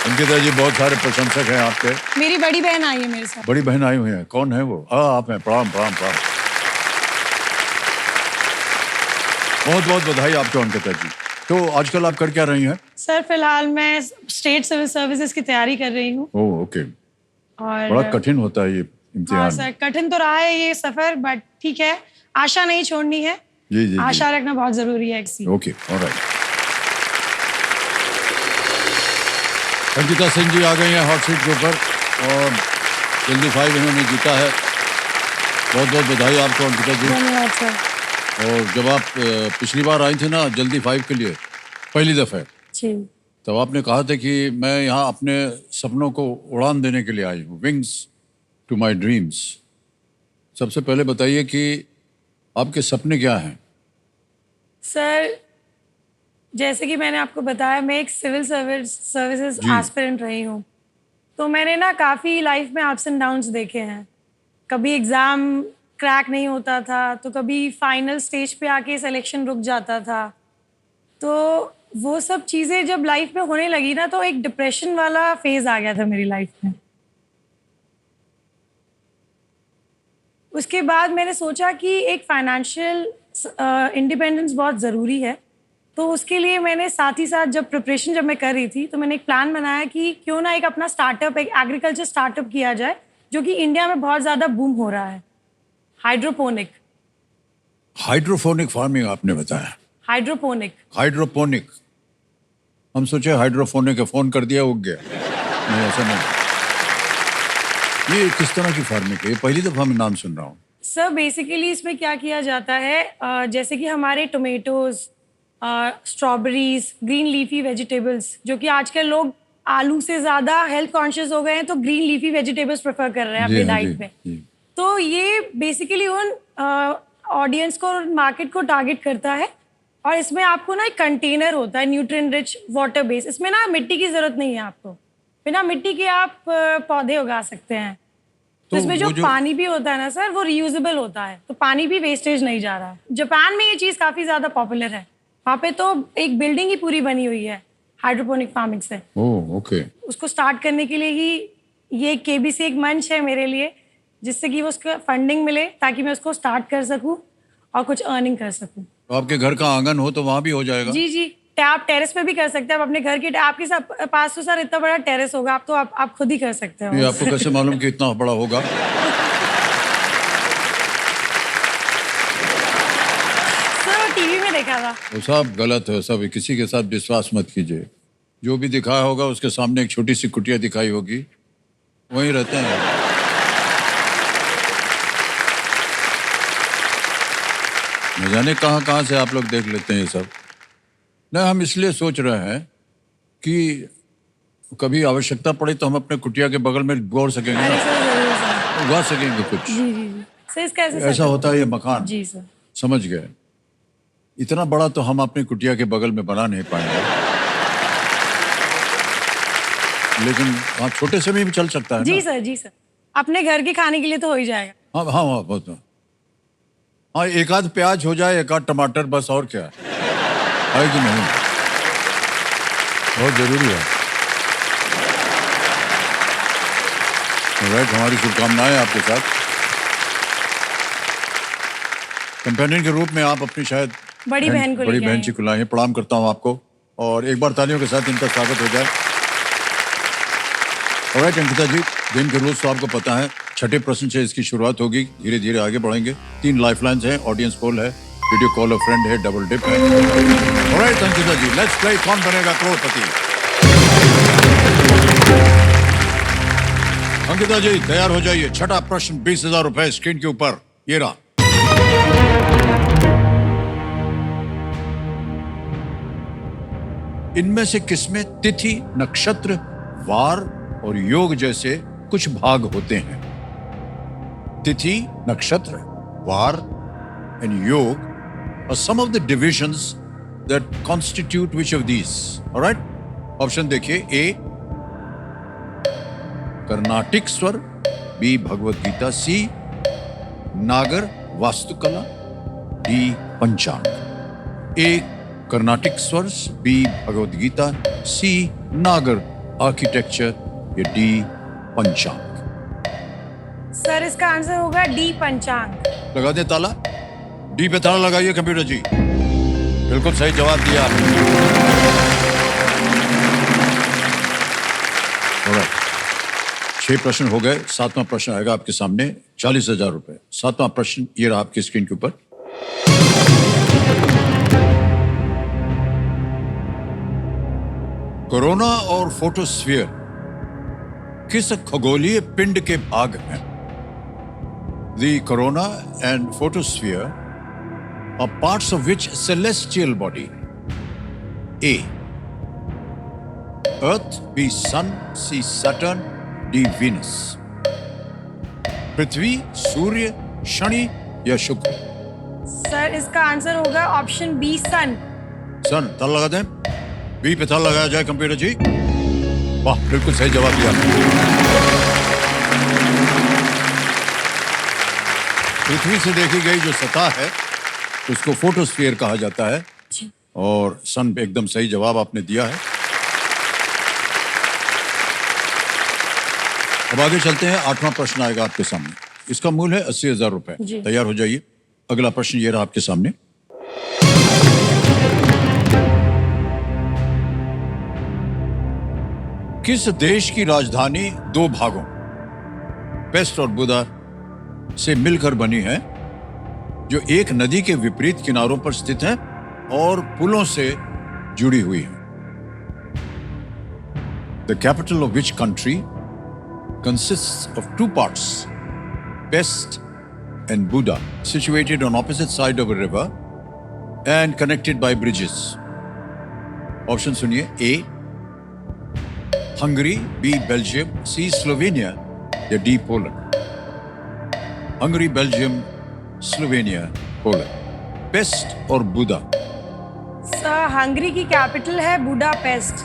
अंकिता जी बहुत सारे प्रशंसक हैं आपके।
मेरी बड़ी बहन आई है मेरे साथ।
बड़ी बहन आई हुई है, कौन है वो? आप हैं, प्रणाम प्रणाम प्रणाम। बहुत बहुत बधाई आपको अंकिता जी। तो आजकल आप कर क्या रही हैं?
सर फिलहाल मैं स्टेट सिविल सर्विसेज की तैयारी कर रही हूँ।
ओह ओके,
और
बड़ा कठिन होता है ये
हाँ
इम्तिहान।
सर, कठिन तो रहा है ये सफर, बट ठीक है, आशा नहीं छोड़नी है।
जी जी
आशा रखना बहुत जरूरी है।
Okay, alright. अंकिता सिंह जी आ गई हैं हॉट सीट के ऊपर और जल्दी 5 इन्होंने जीता है। बहुत बहुत बधाई आपको अंकिता जी।
धन्यवाद सर।
और जब आप पिछली बार आई थी ना जल्दी 5 के लिए पहली दफ़े,
जी,
तब आपने कहा था कि मैं यहाँ अपने सपनों को उड़ान देने के लिए आई हूँ, विंग्स टू माय ड्रीम्स। सबसे पहले बताइए कि आपके सपने क्या हैं?
सर जैसे कि मैंने आपको बताया, मैं एक सिविल सर्विसेज एस्पिरेंट रही हूँ, तो मैंने ना काफ़ी लाइफ में अप्स एंड डाउन्स देखे हैं। कभी एग्ज़ाम क्रैक नहीं होता था, तो कभी फाइनल स्टेज पे आके सिलेक्शन रुक जाता था। तो वो सब चीज़ें जब लाइफ में होने लगी ना, तो एक डिप्रेशन वाला फेज़ आ गया था मेरी लाइफ में। उसके बाद मैंने सोचा कि एक फाइनेंशियल इंडिपेंडेंस बहुत ज़रूरी है। तो उसके लिए मैंने साथ ही साथ जब प्रिपरेशन जब मैं कर रही थी, तो मैंने एक प्लान बनाया कि क्यों ना एक अपना स्टार्टअप, एक एग्रीकल्चर स्टार्टअप किया जाए, जो कि इंडिया में बहुत ज़्यादा बूम हो रहा है। हाइड्रोपोनिक
फार्मिंग आपने बताया।
हाइड्रोपोनिक।
हम सोचे हाइड्रोफोनिक है, फोन कर दिया उग गया। नहीं ऐसा नहीं। ये किस तरह की फार्मिंग है? ये पहली दफा मैं नाम सुन रहा हूँ।
सर बेसिकली इसमें क्या किया जाता है, जैसे कि हमारे tomatoes, strawberries, green leafy vegetables, जो कि आजकल लोग आलू से ज़्यादा हेल्थ कॉन्शियस हो गए हैं, तो ग्रीन लीफी वेजिटेबल्स प्रेफर कर रहे हैं अपने डाइट में। तो ये बेसिकली उन ऑडियंस को, मार्केट को टारगेट करता है। और इसमें आपको ना एक कंटेनर होता है, न्यूट्रिएंट रिच, वाटर बेस। इसमें ना मिट्टी की ज़रूरत नहीं है आपको, बिना मिट्टी के आप पौधे उगा सकते हैं। तो इसमें जो पानी भी होता है ना सर, वो रीयूजेबल होता है, तो पानी भी वेस्टेज नहीं जा रहा है। जापान में ये चीज़ काफ़ी ज़्यादा पॉपुलर है। वहाँ पे तो एक बिल्डिंग ही पूरी बनी हुई है हाइड्रोपोनिक फार्मिंग से।
Oh okay.
उसको स्टार्ट करने के लिए ही ये केबीसी एक मंच है मेरे लिए, जिससे कि वो उसको फंडिंग मिले, ताकि मैं उसको स्टार्ट कर सकूँ और कुछ अर्निंग कर सकूँ।
तो आपके घर का आंगन हो तो वहाँ भी हो जाएगा?
जी जी, आप टेरेस पे भी कर सकते हैं। आप अपने घर के, आपके पास तो सर इतना बड़ा टेरेस होगा, आप तो आप खुद ही कर सकते हो।
ये आपको कैसे मालूम कि इतना बड़ा होगा?
सर टीवी में देखा था।
वो सब गलत है, सब किसी के साथ विश्वास मत कीजिए। जो भी दिखाया होगा उसके सामने एक छोटी सी कुटिया दिखाई होगी, वहीं रहते हैं। न जाने कहाँ कहाँ से आप लोग देख लेते हैं ये सब। नहीं, हम इसलिए सोच रहे हैं कि कभी आवश्यकता पड़े तो हम अपने कुटिया के बगल में बोर सकेंगे
अरे
ना,
सर जरूर सर।
उगा सकेंगे कुछ।
जी जी जी सर, इसका ऐसे
ऐसा होता है ये मकान।
जी सर।
समझ गए। इतना बड़ा तो हम अपनी कुटिया के बगल में बना नहीं पाएंगे, लेकिन हाँ छोटे से भी चल सकता है
जी
ना?
सर जी सर, अपने घर के खाने के लिए तो हो ही जाएगा।
हाँ हाँ हाँ बहुत। हाँ, एक आध प्याज हो जाए, एक आध टमाटर, बस, और क्या है कि नहीं? बहुत जरूरी है। राइट, हमारी शुभकामनाएं आपके साथ। कंपेनियन के रूप में आप अपनी शायद
बड़ी बहन को
बड़ी
लेके
बहन
आए
जी को लाए हैं। प्रणाम करता हूं आपको, और एक बार तालियों के साथ इनका स्वागत हो जाए। ऑलराइट अंकिता जी, गेम के रूल्स तो आपको पता है। छठे प्रश्न से इसकी शुरुआत होगी, धीरे धीरे आगे बढ़ेंगे। 3 लाइफलाइंस हैं, ऑडियंस पोल है, वीडियो कॉल अ फ्रेंड है, डबल डिप है। Alright Ankita ji, let's play Kaun Banega करोड़पति। अंकिता जी तैयार हो जाइए। छठा प्रश्न 20,000 रुपए स्क्रीन के ऊपर, ये रहा। इनमें से किसमें तिथि, नक्षत्र, वार और योग जैसे कुछ भाग होते हैं? तिथि, नक्षत्र, वार एंड योग are some of the divisions that constitute which of these? All right? Option देखिए। ए कर्नाटिक स्वर, बी भगवत गीता, सी नागर वास्तुकला, डी पंचांग। ए कर्नाटिक स्वर, बी भगवत गीता, सी नागर आर्किटेक्चर, या डी पंचांग।
सर इसका आंसर होगा डी पंचांग।
लगा दे ताला। डी पे ताला लगाइए कंप्यूटर जी। बिल्कुल सही जवाब दिया आपने। Alright, 6 प्रश्न हो गए। 7वां प्रश्न आएगा आपके सामने, 40,000 रुपए। 7वां प्रश्न ये रहा आपकी स्क्रीन के ऊपर। कोरोना और फोटोस्फीयर किस खगोलीय पिंड के भाग हैं? The corona and photosphere are parts of which celestial body? A. Earth, B. Sun, C. Saturn, D. Venus. पृथ्वी, सूर्य, शनि या शुक्र?
सर इसका आंसर होगा ऑप्शन बी सन।
सन। ताला लगा दें। बी पे ताला लगाया जाए कंप्यूटर जी। वाह, बिल्कुल सही जवाब दिया। पृथ्वी से देखी गई जो सतह है उसको फोटोस्फीयर कहा जाता है, और सन पे एकदम सही जवाब आपने दिया है। अब आगे चलते हैं। 8वां प्रश्न आएगा आपके सामने। इसका मूल है 80,000 रुपए। तैयार हो जाइए। अगला प्रश्न ये रहा आपके सामने। किस देश की राजधानी 2 भागों पेस्ट और बुदा से मिलकर बनी है, जो एक नदी के विपरीत किनारों पर स्थित है और पुलों से जुड़ी हुई है? The capital of which country consists of 2 parts, Pest and Buda, situated on opposite side of a river and connected by bridges. Option सुनिए। ए हंगरी, बी बेल्जियम, सी स्लोवेनिया या D Poland. Hungary, Belgium, Slovenia, Poland. Paste और बुदा।
Sir Hungary की capital है Budapest,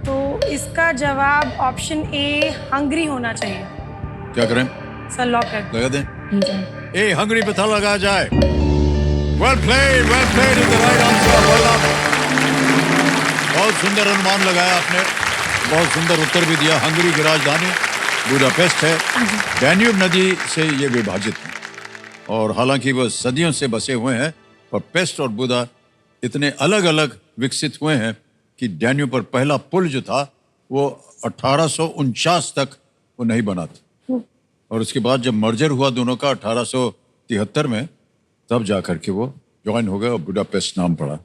तो इसका जवाब option A Hungary होना चाहिए।
क्या करें?
सर लॉक कर
लगा दें। ए हंगरी पे ताला लगाया जाए। Well played in the right answer. बहुत सुंदर अनुमान लगाया आपने, बहुत सुंदर उत्तर भी दिया। हंगरी की राजधानी बुडापेस्ट है। डैन्यूब नदी से ये विभाजित है, और हालांकि वह सदियों से बसे हुए हैं, पर पेस्ट और बुदा इतने अलग अलग विकसित हुए हैं कि डैन्यूब पर पहला पुल जो था वो 1849 तक वो नहीं बना था, और उसके बाद जब मर्जर हुआ दोनों का 1873 में, तब जाकर के वो ज्वाइन हो गए और बुडापेस्ट नाम पड़ा।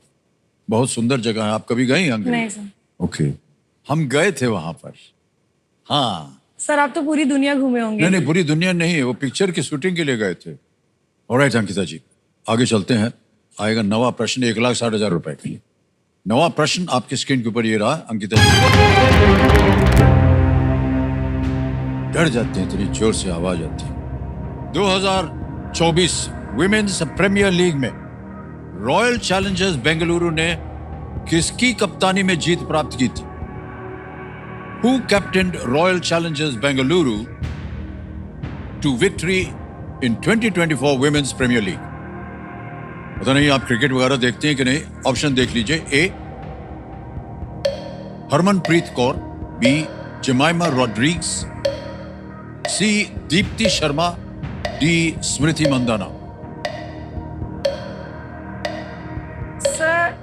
बहुत सुंदर जगह है। आप कभी गए हैं हंगरी?
नहीं सर।
ओके, हम गए थे वहां पर। हाँ
सर आप तो पूरी दुनिया घूमे होंगे।
नहीं, पूरी दुनिया नहीं है, वो पिक्चर की शूटिंग के लिए गए थे। ऑलराइट अंकिता जी, आगे चलते हैं। आएगा नवा प्रश्न 1,60,000 रुपए के लिए। नवा प्रश्न आपकी स्क्रीन के ऊपर ये रहा अंकिता जी। डर जाते हैं, इतनी जोर से आवाज आती है। 2024 विमेन्स प्रीमियर लीग में रॉयल चैलेंजर्स बेंगलुरु ने किसकी कप्तानी में जीत प्राप्त की थी? Who captained Royal Challengers Bengaluru to victory in 2024 Women's Premier League? पता नहीं आप क्रिकेट वगैरह देखते हैं कि नहीं। ऑप्शन देख लीजिए। ए हरमनप्रीत कौर, बी जमाइमा रॉड्रिग्स, सी दीप्ति शर्मा, डी स्मृति मंदाना।
सर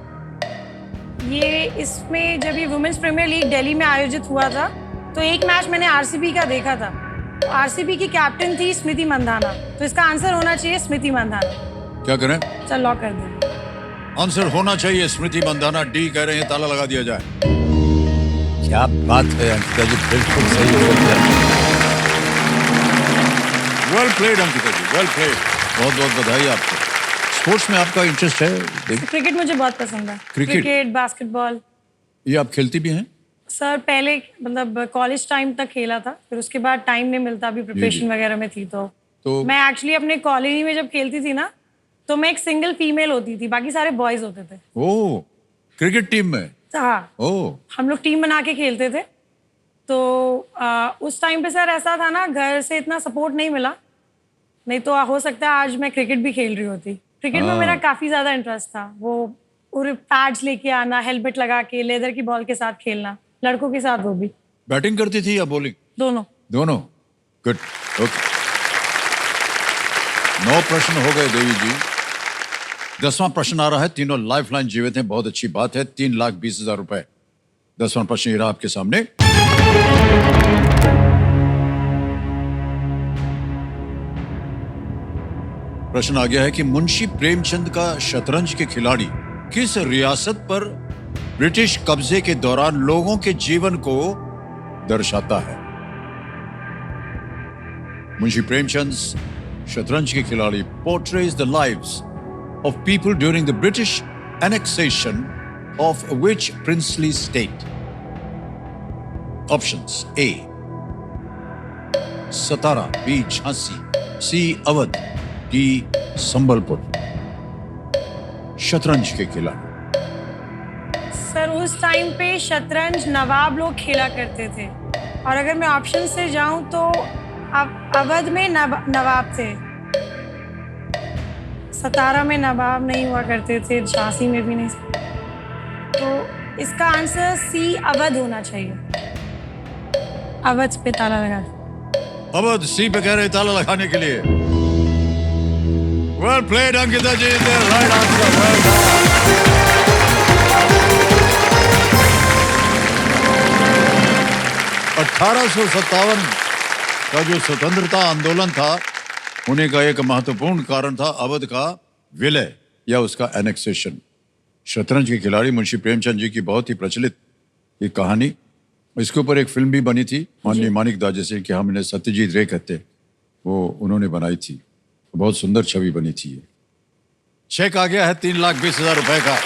ये इसमें जब ये वुमेन्स प्रीमियर लीग दिल्ली में आयोजित हुआ था तो एक मैच मैंने आरसीबी का देखा था। आरसीबी की कैप्टन थी स्मृति मंदाना, तो इसका आंसर होना चाहिए स्मृति मंदाना।
क्या करें?
चल लॉक कर दीजिए।
आंसर होना चाहिए स्मृति मंदाना। डी कह रहे हैं, ताला लगा दिया जाए। क्या बात है अंकिता जी, बिल्कुल सही बोल रहे हैं। वेल प्लेड अंकिता जी, वेल प्लेड। बहुत बहुत बधाई आपको। स्पोर्ट्स में आपका इंटरेस्ट है?
क्रिकेट मुझे बहुत पसंद है।
Cricket,
basketball.
ये आप खेलती भी हैं?
सर पहले मतलब कॉलेज टाइम तक खेला था, फिर उसके बाद टाइम नहीं मिलता, अभी प्रिपरेशन वगैरह में थी तो मैं एक्चुअली अपने कॉलोनी में जब खेलती थी ना तो मैं एक सिंगल फीमेल होती थी, बाकी सारे बॉयज होते थे।
ओह, क्रिकेट टीम में?
हाँ,
ओह,
हम लोग टीम बना के खेलते थे। तो उस टाइम पे सर ऐसा था ना, घर से इतना सपोर्ट नहीं मिला, नहीं तो हो सकता है आज मैं क्रिकेट भी खेल रही होती। क्रिकेट में मेरा काफी ज्यादा इंटरेस्ट था। वो पूरे पैड्स लेके आना, हेलमेट लगा के, लेदर की बॉल के साथ खेलना, लड़कों के साथ वो भी।
बैटिंग करती थी या बॉलिंग?
दोनों।
दोनों। Good, okay. 9 प्रश्न हो गए देवी जी। 10वां प्रश्न आ रहा है। तीनों लाइफलाइन जीवित हैं, बहुत अच्छी बात है। 3,20,000 रुपए। 10वां प्रश्न ये रहा आपके सामने। प्रश्न आ गया है कि मुंशी प्रेमचंद का शतरंज के खिलाड़ी किस रियासत पर ब्रिटिश कब्जे के दौरान लोगों के जीवन को दर्शाता है? मुंशी प्रेमचंद शतरंज के खिलाड़ी portrays the lives of people during the British annexation of which princely state? Options: A. Satara, B. Jhansi, C. Awadh, D. Sambalpur. शतरंज के खिलाड़ी।
सर उस टाइम पे शतरंज नवाब लोग खेला करते थे, और अगर मैं ऑप्शन से जाऊं तो अवध में नवाब थे, सतारा में नवाब नहीं हुआ करते थे, झांसी में भी नहीं। तो इसका आंसर सी अवध होना चाहिए। अवध पे ताला लगा।
अवध सी पे कह रहे ताला लगाने के लिए। वेल प्लेड अंकिता जी, राइट आंसर। Well done. 1857 का जो स्वतंत्रता आंदोलन था, होने का एक महत्वपूर्ण कारण था अवध का विलय या उसका एनेक्सेशन। शतरंज के खिलाड़ी मुंशी प्रेमचंद जी की बहुत ही प्रचलित ये कहानी, इसके ऊपर एक फिल्म भी बनी थी, माननीय मानिक दा जैसे कि हम इन्हें सत्यजीत रे कहते, वो उन्होंने बनाई थी। बहुत सुंदर छवि बनी थी ये। चेक आ गया है 3,20,000 रुपए का।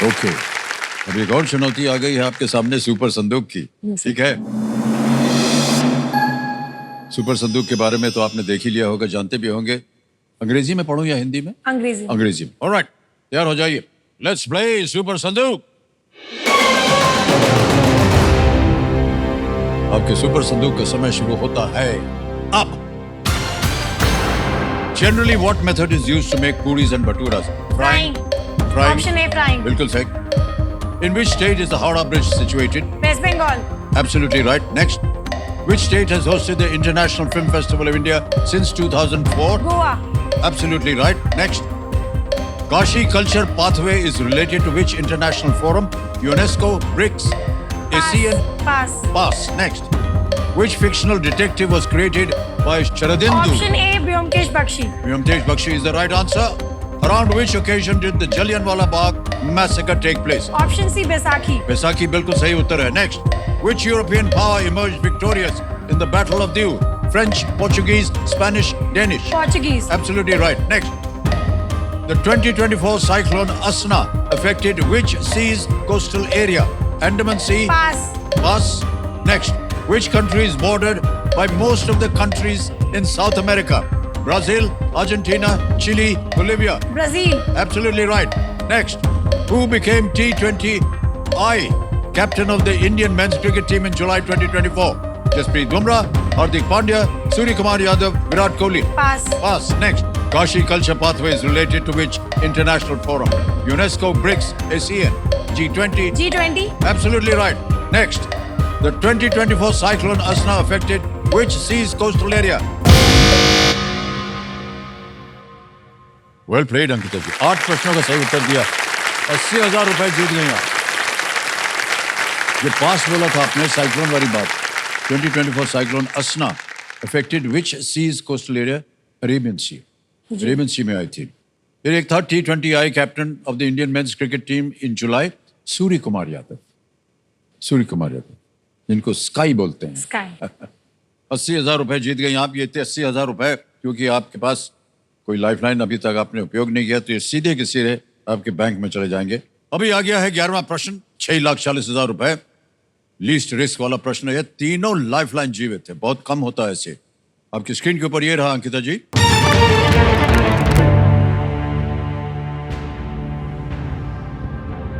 ओके, अब एक और चुनौती आ गई है आपके सामने सुपर संदूक की। ठीक है, सुपर संदूक के बारे में तो आपने देख ही लिया होगा, जानते भी होंगे। अंग्रेजी में पढ़ूं या हिंदी में?
अंग्रेजी।
अंग्रेजी में। ऑलराइट, तैयार हो जाइए। लेट्स प्ले सुपर संदूक। आपके सुपर संदूक का समय शुरू होता है अब। Generally, what method is used to make puris and baturas?
Frying. Option A, frying.
बिल्कुल सही। In which state is the Howrah Bridge situated?
West Bengal.
Absolutely right. Next. Which state has hosted the International Film Festival of India since 2004?
Goa.
Absolutely right. Next. Kashi Culture Pathway is related to which international forum? UNESCO, BRICS, ASEAN?
Pass.
Pass. Next. Which fictional detective was created by Sharadindu?
Option A, Vyomkesh Bakshi.
Vyomkesh Bakshi is the right answer. Around which occasion did the Jallianwala Bagh massacre take place?
Option C, Baisakhi.
Baisakhi बिल्कुल सही उत्तर है. Next, which European power emerged victorious in the Battle of Diu? French, Portuguese, Spanish, Danish.
Portuguese.
Absolutely right. Next, the 2024 cyclone Asna affected which sea's coastal area? Andaman Sea.
Pass.
Pass. Next, which country is bordered by most of the countries in South America? Brazil, Argentina, Chile, Bolivia.
Brazil.
Absolutely right. Next, who became T20I captain of the Indian men's cricket team in July 2024? Jasprit Bumrah, Hardik Pandya, Suryakumar Yadav, Virat Kohli.
Pass.
Pass. Next, Kashi Culture Pathway is related to which international forum? UNESCO, BRICS, ASEAN, G20.
G20.
Absolutely right. Next, the 2024 cyclone Asna affected which sea's coastal area? Well played, Ankita जी. 8 प्रश्नों का सही उत्तर दिया. 80,000 रुपए जीत गई आप. ये पास बोला था आपने साइक्लोन वाली बात. 2024 cyclone Asna affected which sea's coastal area? Arabian Sea. Arabian Sea में आई थी. फिर एक था T20I captain of the Indian men's cricket team in July, Suryakumar Yadav. Suryakumar Yadav, जिनको स्काई बोलते हैं.
Sky.
80,000 रुपए जीत गई आप. ये थे 80,000 रुपए क्योंकि आपके पास कोई लाइफलाइन अभी तक आपने उपयोग नहीं किया, तो ये सीधे के सीधे आपके बैंक में चले जाएंगे. अभी आ गया है 11वां प्रश्न. 6,40,000 रुपए. लीस्ट रिस्क वाला प्रश्न है. तीनों लाइफलाइन जीवित है. बहुत कम होता है ऐसे. आपकी स्क्रीन के ऊपर ये रहा अंकिता जी.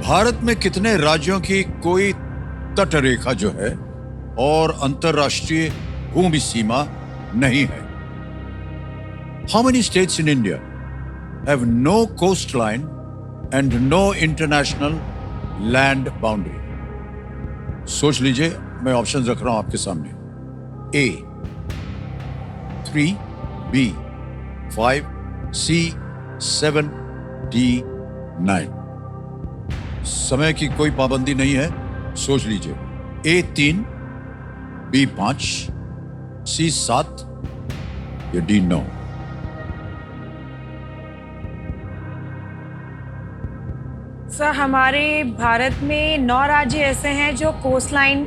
भारत में कितने राज्यों की कोई तट रेखा जो है और अंतरराष्ट्रीय भूमि सीमा नहीं है? How many states in India have no coastline and no international land boundary? सोच लीजिए, मैं ऑप्शन रख रहा हूं आपके सामने. A 3, B 5, C 7, D 9. समय की कोई पाबंदी नहीं है. सोच लीजिए. A 3, B 5, C 7 या D 9.
सर, हमारे भारत में 9 राज्य ऐसे हैं जो कोस्ट लाइन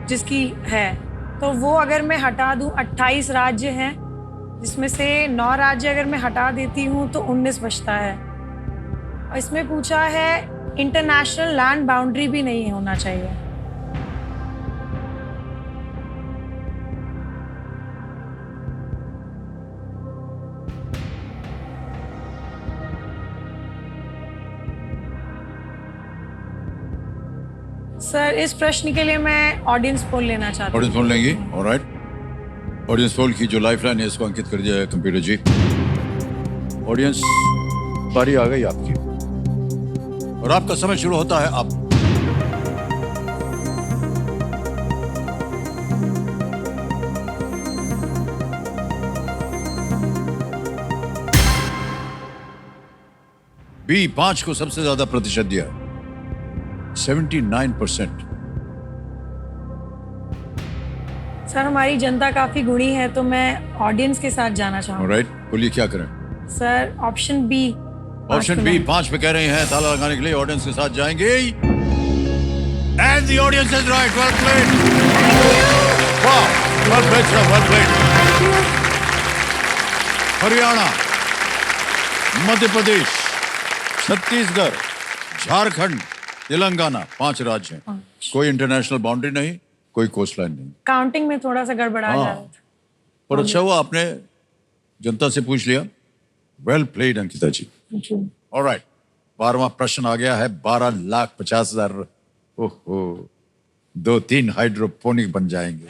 जिसकी है, तो वो अगर मैं हटा दूं 28 राज्य हैं, जिसमें से 9 राज्य अगर मैं हटा देती हूं तो 19 बचता है. और इसमें पूछा है इंटरनेशनल लैंड बाउंड्री भी नहीं होना चाहिए. सर, इस प्रश्न के लिए मैं ऑडियंस पोल लेना चाहती हूँ.
ऑडियंस पोल लेंगी. ऑलराइट. ऑडियंस पोल की जो लाइफलाइन है इसको अंकित कर दिया है कंप्यूटर जी. ऑडियंस, बारी आ गई आपकी और आपका समय शुरू होता है अब. बी 5 को सबसे ज्यादा प्रतिशत दिया, 79%.
सर, हमारी जनता काफी गुणी है, तो मैं ऑडियंस के साथ जाना चाहूँगी.
ऑलराइट, बोलिए क्या करें.
Sir, option B.
Option B 5 पे कह रहे हैं. ताला लगाने के लिए ऑडियंस के साथ जाएंगे. And the audience is right. Well played. वाह, well played sir, well played. Haryana, Madhya Pradesh, Chhattisgarh, Jharkhand, Telangana 5 राज्य हैं. कोई इंटरनेशनल बाउंड्री नहीं, कोई कोस्ट लाइन नहीं.
काउंटिंग में थोड़ा सा गड़बड़ा जा रहा था.
पर अच्छा हुआ आपने जनता से पूछ लिया. वेल प्लेड अंकिता जी. ऑलराइट, 12वां प्रश्न आ गया है. 12,50,000. ओहो, 2-3 हाइड्रोपोनिक बन जाएंगे.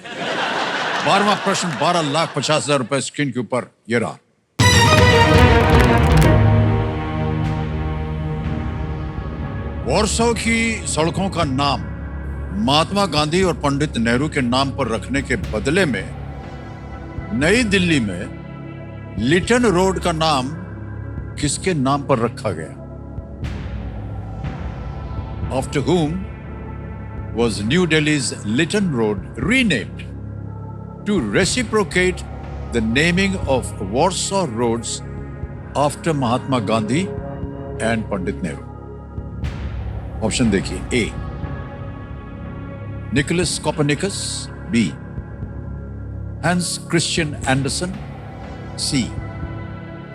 12वां प्रश्न, 12,50,000 रुपए स्क्रीन के ऊपर ये रहा. वॉर्सो की सड़कों का नाम महात्मा गांधी और पंडित नेहरू के नाम पर रखने के बदले में नई दिल्ली में लिटन रोड का नाम किसके नाम पर रखा गया? After whom was New Delhi's Lytton Road renamed to reciprocate the naming of Warsaw roads after Mahatma Gandhi and Pandit Nehru? Option देखिए. A. Nicholas Copernicus. B. Hans Christian Andersen. C.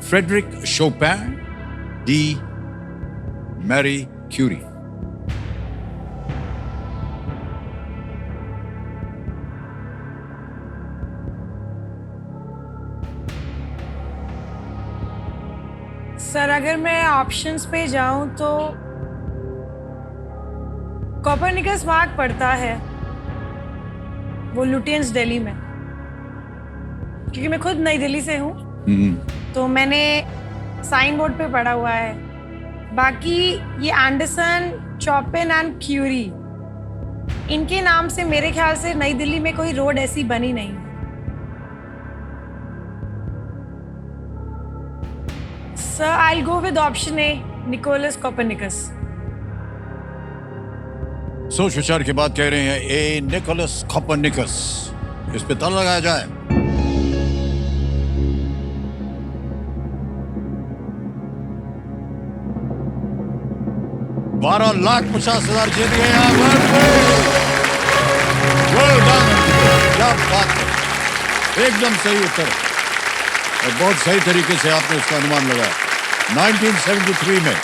Frederick Chopin. D. Marie Curie.
Sir अगर मैं options पे जाऊं तो Copernicus मार्ग पड़ता है वो लुटियंस दिल्ली में, क्योंकि मैं खुद नई दिल्ली से हूँ तो मैंने साइन बोर्ड पे पढ़ा हुआ है. बाकी ये एंडरसन, चॉपिन एंड क्यूरी, इनके नाम से मेरे ख्याल से नई दिल्ली में कोई रोड ऐसी बनी नहीं. Sir I go with option A, Nicholas Copernicus.
सोच विचार के बाद कह रहे हैं ए. Nicholas Copernicus. इस पे ताला लगाया जाए. $12,50,000 जीत गए आप. Well done. क्या बात है. एकदम सही उत्तर और बहुत सही तरीके से आपने उसका अनुमान लगाया. 1973 में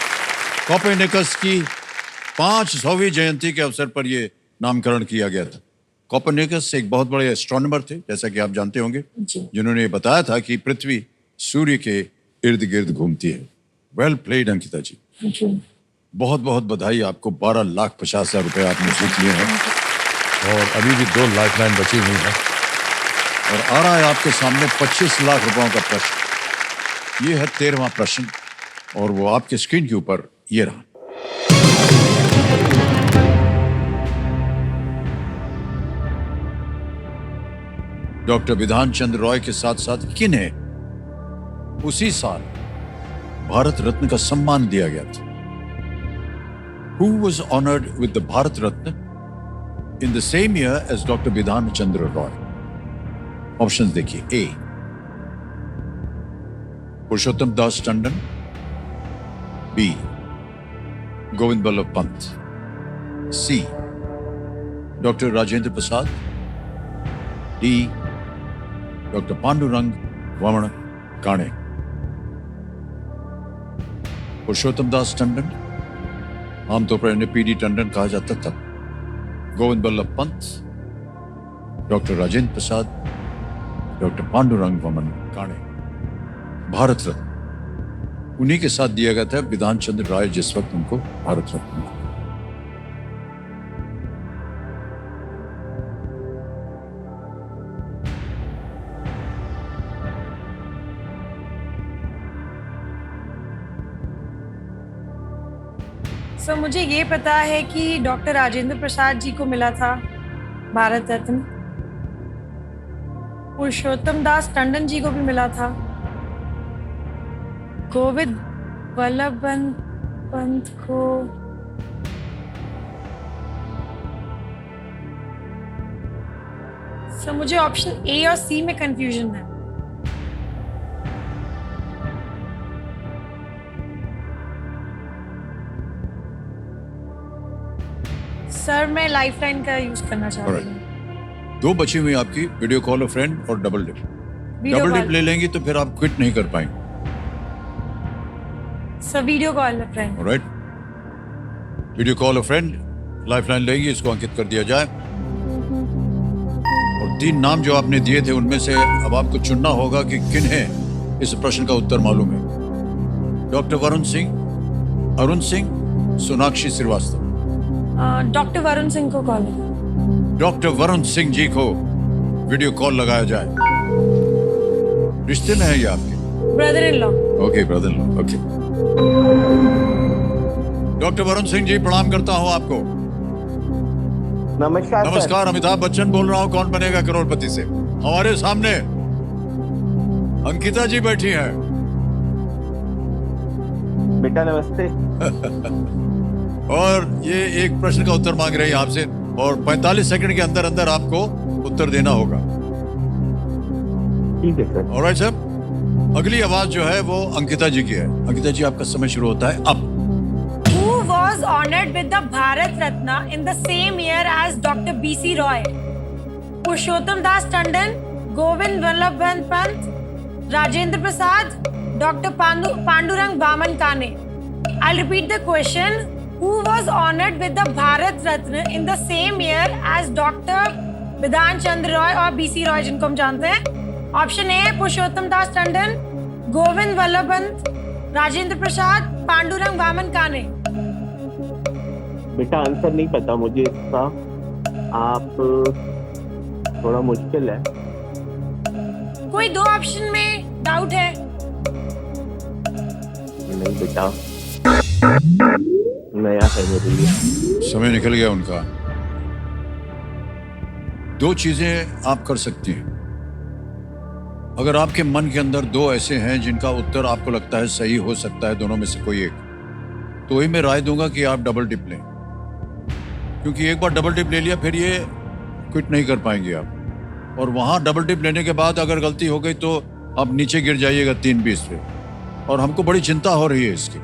कोपरनिकस की 500वीं जयंती के अवसर पर यह नामकरण किया गया था. कोपरनिकस एक बहुत बड़े एस्ट्रोनॉमर थे, जैसा कि आप जानते होंगे, जिन्होंने बताया था कि पृथ्वी सूर्य के इर्द गिर्द घूमती है. वेल प्लेड अंकिता जी. बहुत बहुत बधाई आपको. 12,50,000 रुपए आपने जीत लिए हैं और अभी भी 2 लाइफलाइन बची हुई है. और आ रहा है आपके सामने 25 लाख रुपयों का प्रश्न. ये है 13वां प्रश्न और वो आपके स्क्रीन के ऊपर ये रहा. डॉक्टर विधान चंद्र रॉय के साथ साथ किन्हें उसी साल भारत रत्न का सम्मान दिया गया था? Who was honored with the Bharat Ratna in the same year as Dr. Vidhan Chandra Roy? Options देखिए. A. Purushottam Das Tandon. B. Govind Ballabh Pant. C. Dr. Rajendra Prasad. D. Dr. Pandurang वमन काणे. पुरुषोत्तम दास टंडन, आमतौर पर इन्हें पीडी टंडन कहा जाता था. गोविंद बल्लभ पंत, डॉक्टर राजेंद्र प्रसाद, डॉक्टर पांडुरंग वमन काणे. भारत रत्न उन्हीं के साथ दिया गया था विधान चंद्र राय जिस वक्त उनको भारत रत्न मिला.
सर मुझे ये पता है कि डॉक्टर राजेंद्र प्रसाद जी को मिला था भारत रत्न. पुरुषोत्तम दास टंडन जी को भी मिला था. गोविंद बल्लभ पंत को सर मुझे ऑप्शन ए और सी में कंफ्यूजन है. सर मैं लाइफलाइन का यूज करना चाहती हूँ.
2 बची हुई आपकी, वीडियो कॉल अ फ्रेंड और डबल डिप. डबल डिप ले लेंगी तो फिर आप क्विट नहीं कर पाएंगे.
Sir video call a friend.
Alright, video call a friend lifeline लेंगी. इसको अंकित कर दिया जाए. और 3 नाम जो आपने दिए थे उनमें से अब आपको चुनना होगा कि किन्हें इस प्रश्न का उत्तर मालूम है. डॉक्टर वरुण सिंह, अरुण सिंह, सोनाक्षी श्रीवास्तव.
डॉक्टर वरुण सिंह को कॉल.
डॉक्टर वरुण सिंह जी को वीडियो कॉल लगाया जाए. रिश्ते में है ये आपके?
Brother in law.
Okay, brother in law. Okay. Doctor Varun Singh ji, प्रणाम करता हूं आपको.
नमस्कार.
नमस्कार. अमिताभ बच्चन बोल रहा हूं, कौन बनेगा करोड़पति से. हमारे सामने अंकिता जी बैठी हैं.
बेटा नमस्ते.
और ये एक प्रश्न का उत्तर मांग रही है आपसे और 45 सेकंड के अंदर अंदर आपको उत्तर देना होगा.
ठीक है सर।
ऑलराइट सर, अगली आवाज जो है वो अंकिता जी की है। अंकिता जी, आपका समय शुरू होता है अब।
Who was honored with the Bharat Ratna in the same year as Dr. B.C. Roy? Purushottam Das Tandon, Govind Vallabh Pant, Rajendra Prasad, Dr. Pandurang Vaman Kane. I'll repeat the question. Who was honored with the Bharat Ratna in the same year as Dr. Bidhan Chandra Roy और B.C. Roy, जिनको हम जानते हैं? Option ए पुरुषोत्तम दास टंडन, गोविंद वल्लभ पंत, राजेंद्र प्रसाद, पांडुरंग वामन काने।
बेटा answer नहीं पता मुझे इसका, आप थोड़ा मुश्किल है।
कोई दो ऑप्शन में डाउट है?
नहीं बेटा, नया है मेरे लिए।
समय निकल गया उनका। दो चीजें आप कर सकती हैं। अगर आपके मन के अंदर दो ऐसे हैं जिनका उत्तर आपको लगता है सही हो सकता है, दोनों में से कोई एक, तो वही मैं राय दूंगा कि आप डबल टिप लें, क्योंकि एक बार डबल टिप ले लिया फिर ये क्विट नहीं कर पाएंगे आप। और वहां डबल टिप लेने के बाद अगर गलती हो गई तो आप नीचे गिर जाइएगा 3-20 पे, और हमको बड़ी चिंता हो रही है इसकी,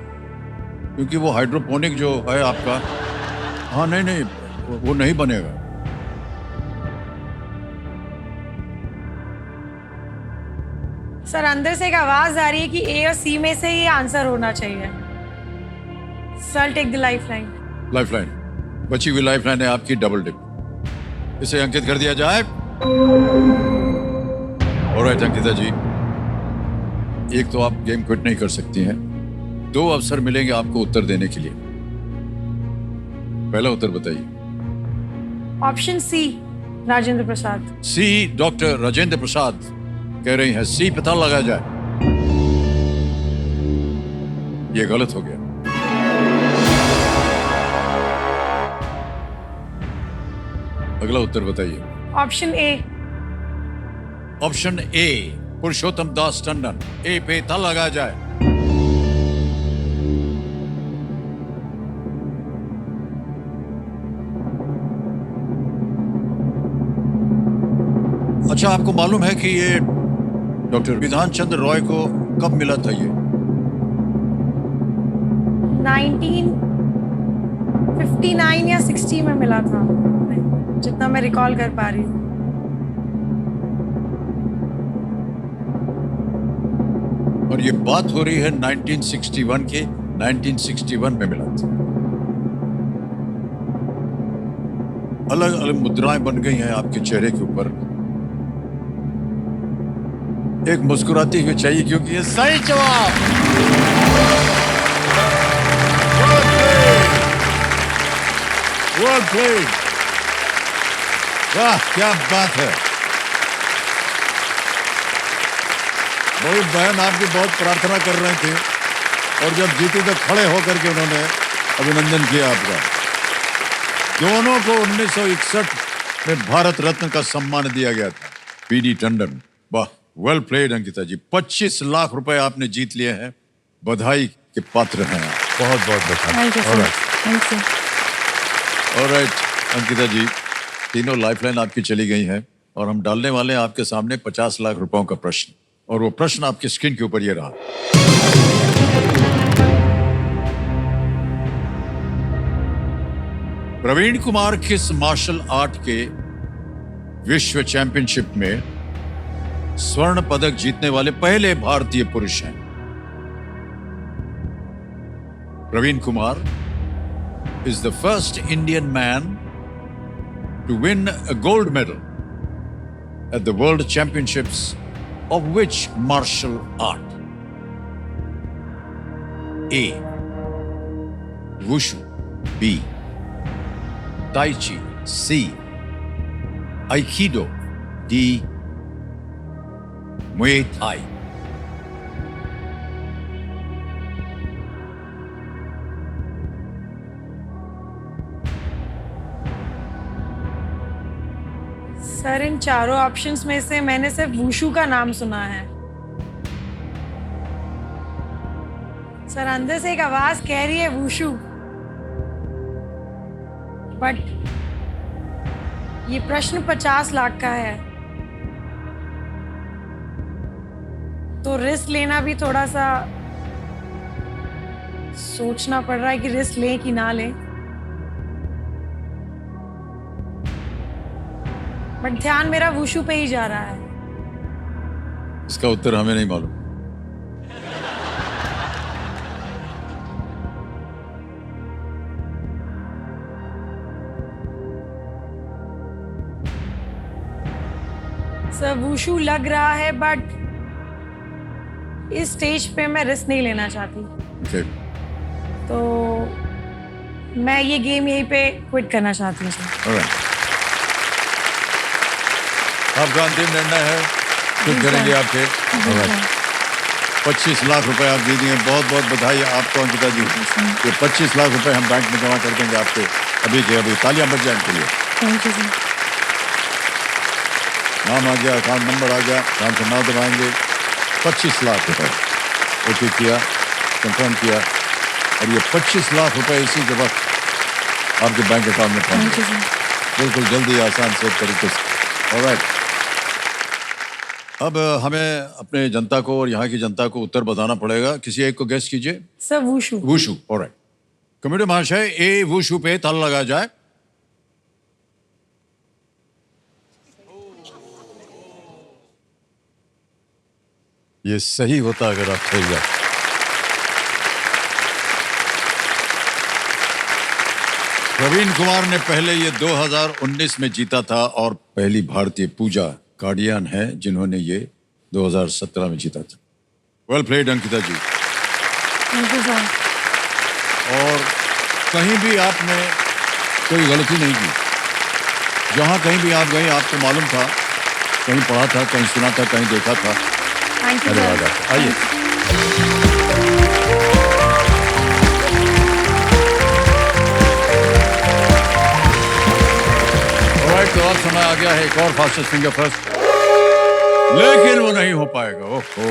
क्योंकि वो हाइड्रोपोनिक जो है आपका, हाँ नहीं वो नहीं बनेगा।
सर अंदर से एक आवाज आ रही है कि ए और सी में से ये आंसर होना चाहिए। Sir take the lifeline.
Lifeline, बची हुई लाइफलाइन है आपकी डबल टिप, इसे अंकित कर दिया जाए। ऑलराइट अंकिता जी, एक तो आप गेम क्विट नहीं कर सकती हैं, दो अवसर मिलेंगे आपको उत्तर देने के लिए। पहला उत्तर बताइए।
Option C, Rajendra Prasad.
सी, डॉक्टर राजेंद्र प्रसाद कह रही हैं सी, पता लगा जाए। ये गलत हो गया। अगला उत्तर बताइए।
Option A.
ऑप्शन ए, पुरुषोत्तम दास टंडन, ए पे ता लगा जाए। अच्छा, आपको मालूम है कि ये डॉक्टर विधान चंद्र रॉय को कब मिला था? ये
1959 या 60 में मिला था, जितना मैं रिकॉल कर पा रही हूँ।
और ये बात हो रही है 1961 के। 1961 में मिला था। अलग अलग मुद्राएं बन गई हैं आपके चेहरे के ऊपर। एक मुस्कुराती हुई चाहिए, क्योंकि ये सही जवाब। Well played. वाह, क्या बात है। बड़ी बहन आपकी बहुत प्रार्थना कर रहे थे, और जब जीती तो खड़े होकर के उन्होंने अभिनंदन किया आपका। दोनों को 1961 में भारत रत्न का सम्मान दिया गया था। पीडी टंडन। वाह, वेल प्लेड अंकिता जी। 25 लाख रुपए आपने जीत लिए हैं, बधाई के पात्र हैं आप। बहुत बहुत बधाई। ऑलराइट अंकिता जी, तीनों लाइफलाइन आपकी चली गई हैं, और हम डालने वाले हैं आपके सामने 50 लाख रुपयों का प्रश्न, और वो प्रश्न आपकी स्क्रीन के ऊपर ये रहा। प्रवीण कुमार किस मार्शल आर्ट के विश्व चैंपियनशिप में स्वर्ण पदक जीतने वाले पहले भारतीय पुरुष हैं? Praveen Kumar is the first Indian man to win a gold medal at the World Championships of which martial art? A. Wushu. B. Tai Chi. C. Aikido. D. Muay Thai.
Sir इन चारों ऑप्शंस में से मैंने सिर्फ वुशु का नाम सुना है। सर अंदर से एक आवाज कह रही है वुशु, बट ये प्रश्न 50 लाख का है। तो रिस्क लेना भी थोड़ा सा सोचना पड़ रहा है कि रिस्क लें कि ना लें। बट ध्यान मेरा वुशु पे ही जा रहा है।
इसका उत्तर हमें नहीं मालूम।
सर वुशु लग रहा है, बट इस स्टेज पे मैं रिस्क नहीं लेना चाहती,
Okay.
तो मैं ये गेम यहीं पे क्विट करना चाहती हूँ सर।
Alright. आपका अंतिम निर्णय है, कुछ करेंगे आपके। Alright. 25 लाख रुपए आप दे दिए, बहुत बहुत बधाई आपको अंकिता जी। ये 25 लाख रुपए हम बैंक में जमा कर देंगे आपके अभी के अभी। तालियां बज जाए इनके लिए।
Thank you sir.
नाम आ गया, अकाउंट नंबर आ गया, नाम से नाम दबाएंगे। 25 लाख रुपए ओके किया, कंफर्म किया, और ये 25 लाख रुपए इसी के वक्त आपके बैंक अकाउंट में पहुंच
थैंक यू
गए,
सर।
बिल्कुल जल्दी, आसान से तरीके से। ऑलराइट, अब हमें अपने जनता को और यहाँ की जनता को उत्तर बताना पड़ेगा। किसी एक को गेस कीजिए।
Sir wushu.
Wushu, alright. Committee महाशय, ए वुशु पे ताला लगाया जाए। ये सही होता अगर आप सही जाते। प्रवीण कुमार ने पहले ये 2019 में जीता था और पहली भारतीय पूजा कार्डियन है जिन्होंने ये 2017 में जीता था। Well played Ankita ji.
Thank you sir.
और कहीं भी आपने कोई गलती नहीं की। जहाँ कहीं भी आप गए आपको मालूम था, कहीं पढ़ा था, कहीं सुना था, कहीं देखा था।
थैंक यू
धन्यवाद
सर।
आपका। आइए। ऑलराइट, तो अब समय आ गया है एक और फास्टेस्ट फिंगर फर्स्ट, लेकिन वो नहीं हो पाएगा। ओहो।